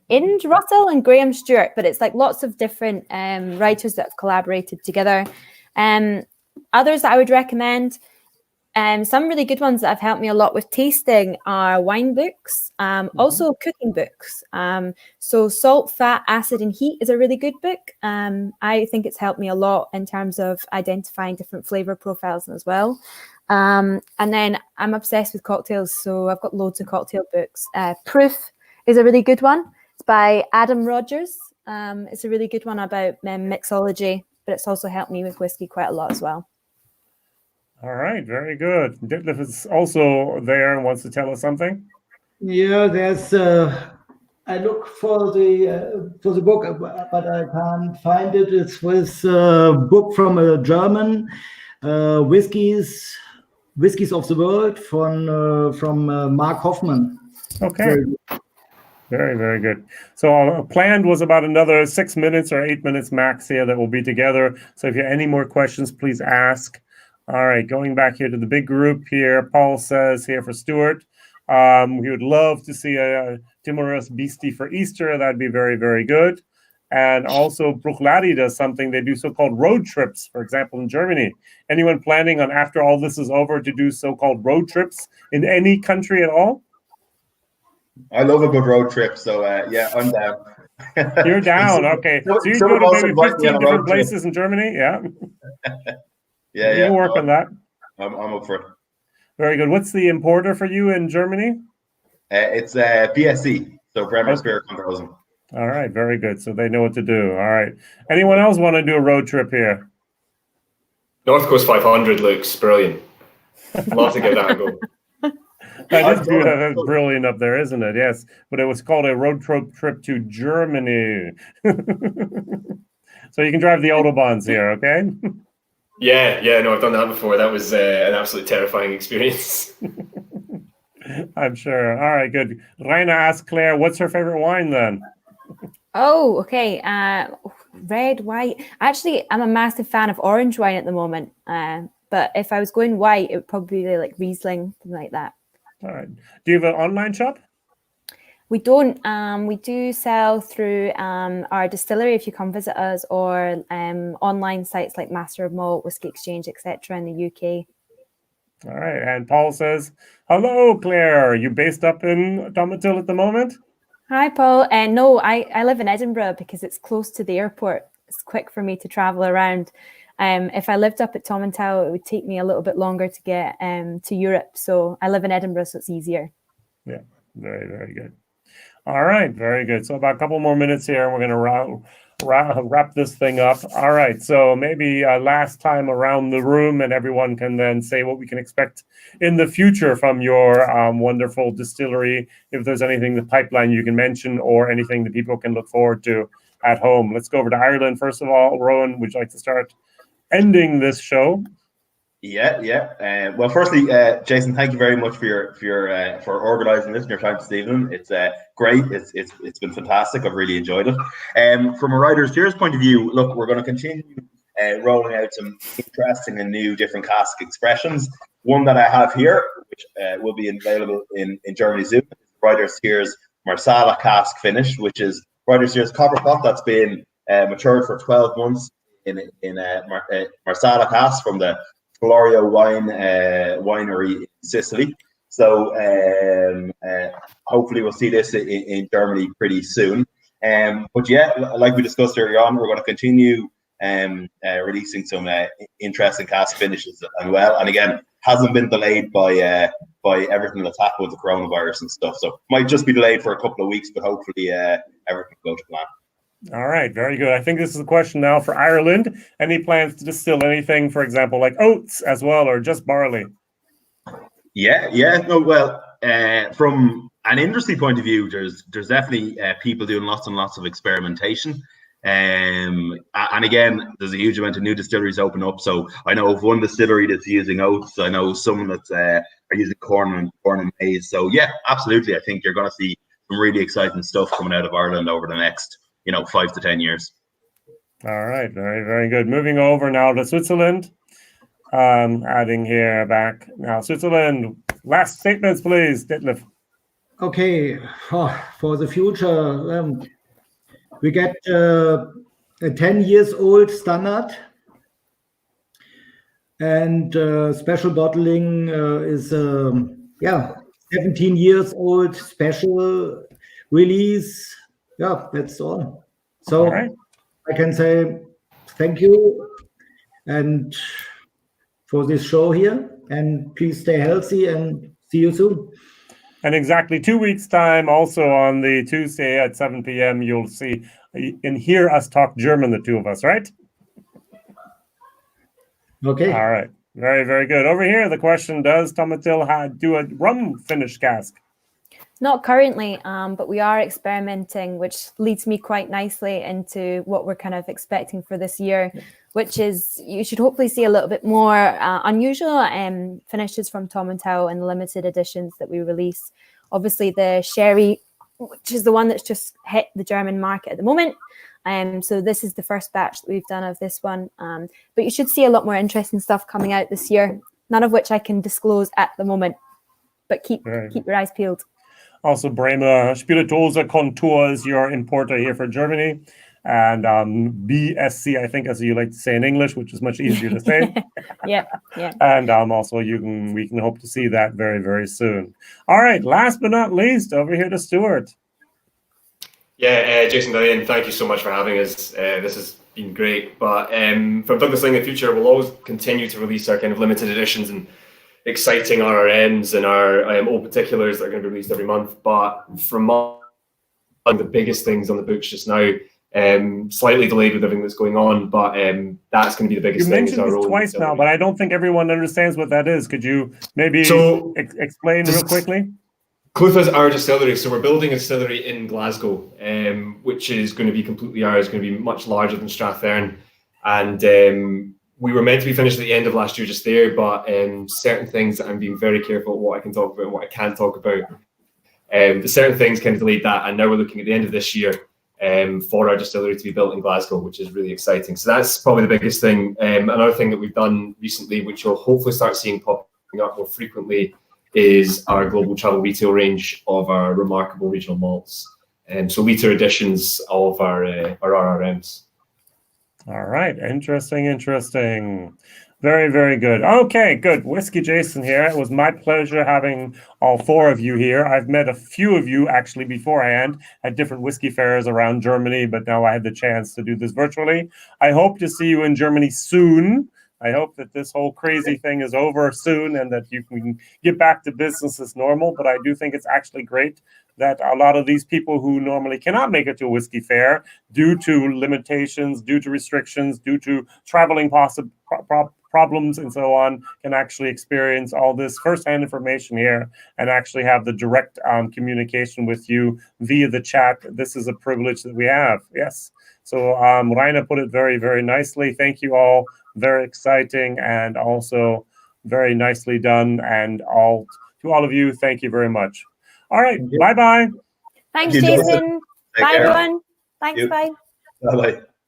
B: Ind Russell and Graham Stuart, but it's like lots of different writers that have collaborated together. Others that I would recommend, some really good ones that have helped me a lot with tasting are wine books, also cooking books. So Salt, Fat, Acid and Heat is a really good book. I think it's helped me a lot in terms of identifying different flavor profiles as well. And then I'm obsessed with cocktails, so I've got loads of cocktail books. Proof is a really good one. It's by Adam Rogers. It's a really good one about mixology, but it's also helped me with whiskey quite a lot as well.
A: All right, very good. Detlef is also there and wants to tell us something.
E: Yeah, there's. I look for the book, but I can't find it. It's with a book from a German, Whiskies of the World from Mark Hoffman.
A: Okay. Very, very good. So planned was about another 6 minutes or 8 minutes max here that we'll be together. So if you have any more questions, please ask. All right, going back here to the big group here. Paul says here for Stuart, we would love to see a Timorous Beastie for Easter. That'd be very, very good. And also Bruchladi does something. They do so-called road trips, for example, in Germany. Anyone planning on after all this is over to do so-called road trips in any country at all?
D: I love a good road trip, so yeah, I'm down.
A: You're down, okay. So you go to maybe 15 different places in Germany, yeah?
D: Yeah.
A: We'll work on that.
D: I'm up for it.
A: Very good. What's the importer for you in Germany?
D: It's BSC, so Bremer Spirit Controls.
A: All right, very good. So they know what to do. All right. Anyone else want to do a road trip here?
C: North Coast 500 looks brilliant. Love to give that a go.
A: That is beautiful. That's brilliant up there, isn't it? Yes, but it was called a road trip to Germany. So you can drive the Autobahns here, okay?
C: Yeah, no, I've done that before. That was an absolutely terrifying experience.
A: I'm sure. All right, good. Raina asked Claire, what's her favorite wine then?
B: Oh, okay. Red, white. Actually, I'm a massive fan of orange wine at the moment. But if I was going white, it would probably be like Riesling, something like that.
A: All right. Do you have an online shop?
B: We don't. We do sell through our distillery if you come visit us, or online sites like Master of Malt, Whisky Exchange, etc. in the UK.
A: All right. And Paul says, hello, Claire. Are you based up in Tomintoul at the moment?
B: Hi, Paul. No, I live in Edinburgh because it's close to the airport. It's quick for me to travel around. If I lived up at Tomintoul, it would take me a little bit longer to get to Europe. So I live in Edinburgh, so it's easier.
A: Yeah, very, very good. All right, very good. So about a couple more minutes here, and we're going to wrap this thing up. All right, so maybe last time around the room, and everyone can then say what we can expect in the future from your wonderful distillery. If there's anything in the pipeline you can mention, or anything that people can look forward to at home. Let's go over to Ireland first of all. Rowan, would you like to start ending this show?
D: Yeah. Well, firstly, Jason, thank you very much for organising this and your time this evening. It's great. It's been fantastic. I've really enjoyed it. From a writer's cheers point of view, look, we're going to continue rolling out some interesting and new different cask expressions. One that I have here, which will be available in Germany soon, is Writer's Cheers Marsala cask finish, which is Writer's Cheers copper pot that's been matured for 12 months in Marsala cask from the Florio winery in Sicily. So hopefully we'll see this in Germany pretty soon. But yeah, like we discussed earlier on, we're going to continue releasing some interesting cask finishes as well. And again, hasn't been delayed by everything that's happened with the coronavirus and stuff. So might just be delayed for a couple of weeks, but hopefully everything will go to plan.
A: All right, very good. I think this is a question now for Ireland. Any plans to distill anything, for example, like oats as well, or just barley?
D: Yeah. No, well, from an industry point of view, there's definitely people doing lots and lots of experimentation. And again, there's a huge amount of new distilleries open up. So I know of one distillery that's using oats. I know some that are using corn and maize. So yeah, absolutely. I think you're going to see some really exciting stuff coming out of Ireland over the next 5 to 10 years.
A: All right, very, very good. Moving over now to Switzerland. Adding here back now, Switzerland. Last statements, please, Detlef.
E: Okay, for the future, we get a 10 years old standard, and special bottling is 17 years old special release. Yeah, that's all. So all right. I can say thank you and for this show here, and please stay healthy and see you soon.
A: And exactly 2 weeks time, also on the Tuesday at 7 p.m., you'll see and hear us talk German, the two of us, right?
E: Okay.
A: All right. Very, very good. Over here, the question, does Tomintoul do a rum finish cask?
B: Not currently, but we are experimenting, which leads me quite nicely into what we're kind of expecting for this year, which is you should hopefully see a little bit more unusual finishes from Tomintoul and limited editions that we release. Obviously, the sherry, which is the one that's just hit the German market at the moment. So this is the first batch that we've done of this one. But you should see a lot more interesting stuff coming out this year, none of which I can disclose at the moment. But keep your eyes peeled.
A: Also, Bremer Spirituosa Kontur is your importer here for Germany. And BSC, I think, as you like to say in English, which is much easier to say.
B: Yeah.
A: And also, we can hope to see that very, very soon. All right, last but not least, over here to Stuart.
C: Yeah, Jason, Diane, thank you so much for having us. This has been great. But from Douglas Laing in the future, we'll always continue to release our kind of limited editions and exciting RRMs and our old particulars that are going to be released every month. But from the biggest things on the books just now, slightly delayed with everything that's going on, but that's going to be the biggest thing.
A: You mentioned this twice now, but I don't think everyone understands what that is. Could you maybe explain real quickly?
C: Clutha is our distillery, so we're building a distillery in Glasgow, which is going to be completely ours, going to be much larger than Strathern, and we were meant to be finished at the end of last year just there, but certain things that I'm being very careful what I can talk about and what I can't talk about. Certain things kind of delayed that, and now we're looking at the end of this year for our distillery to be built in Glasgow, which is really exciting. So that's probably the biggest thing. Another thing that we've done recently, which you'll hopefully start seeing popping up more frequently, is our global travel retail range of our remarkable regional malts. So litre editions of our RRMs.
A: All right, interesting. Very, very good. Okay, good. Whiskey Jason here. It was my pleasure having all four of you here. I've met a few of you actually beforehand at different whiskey fairs around Germany, but now I had the chance to do this virtually. I hope to see you in Germany soon. I hope that this whole crazy thing is over soon and that you can get back to business as normal. But I do think it's actually great that a lot of these people who normally cannot make it to a whiskey fair due to limitations, due to restrictions, due to traveling problems and so on, can actually experience all this firsthand information here and actually have the direct communication with you via the chat. This is a privilege that we have. Yes. So Rainer put it very, very nicely. Thank you all. Very exciting and also very nicely done. And to all of you, thank you very much. All right. Bye-bye.
B: Thanks,
D: Thank you,
B: Jason.
D: Take
B: Bye,
D: care.
B: everyone. Thanks.
D: You.
B: Bye.
D: Bye-bye.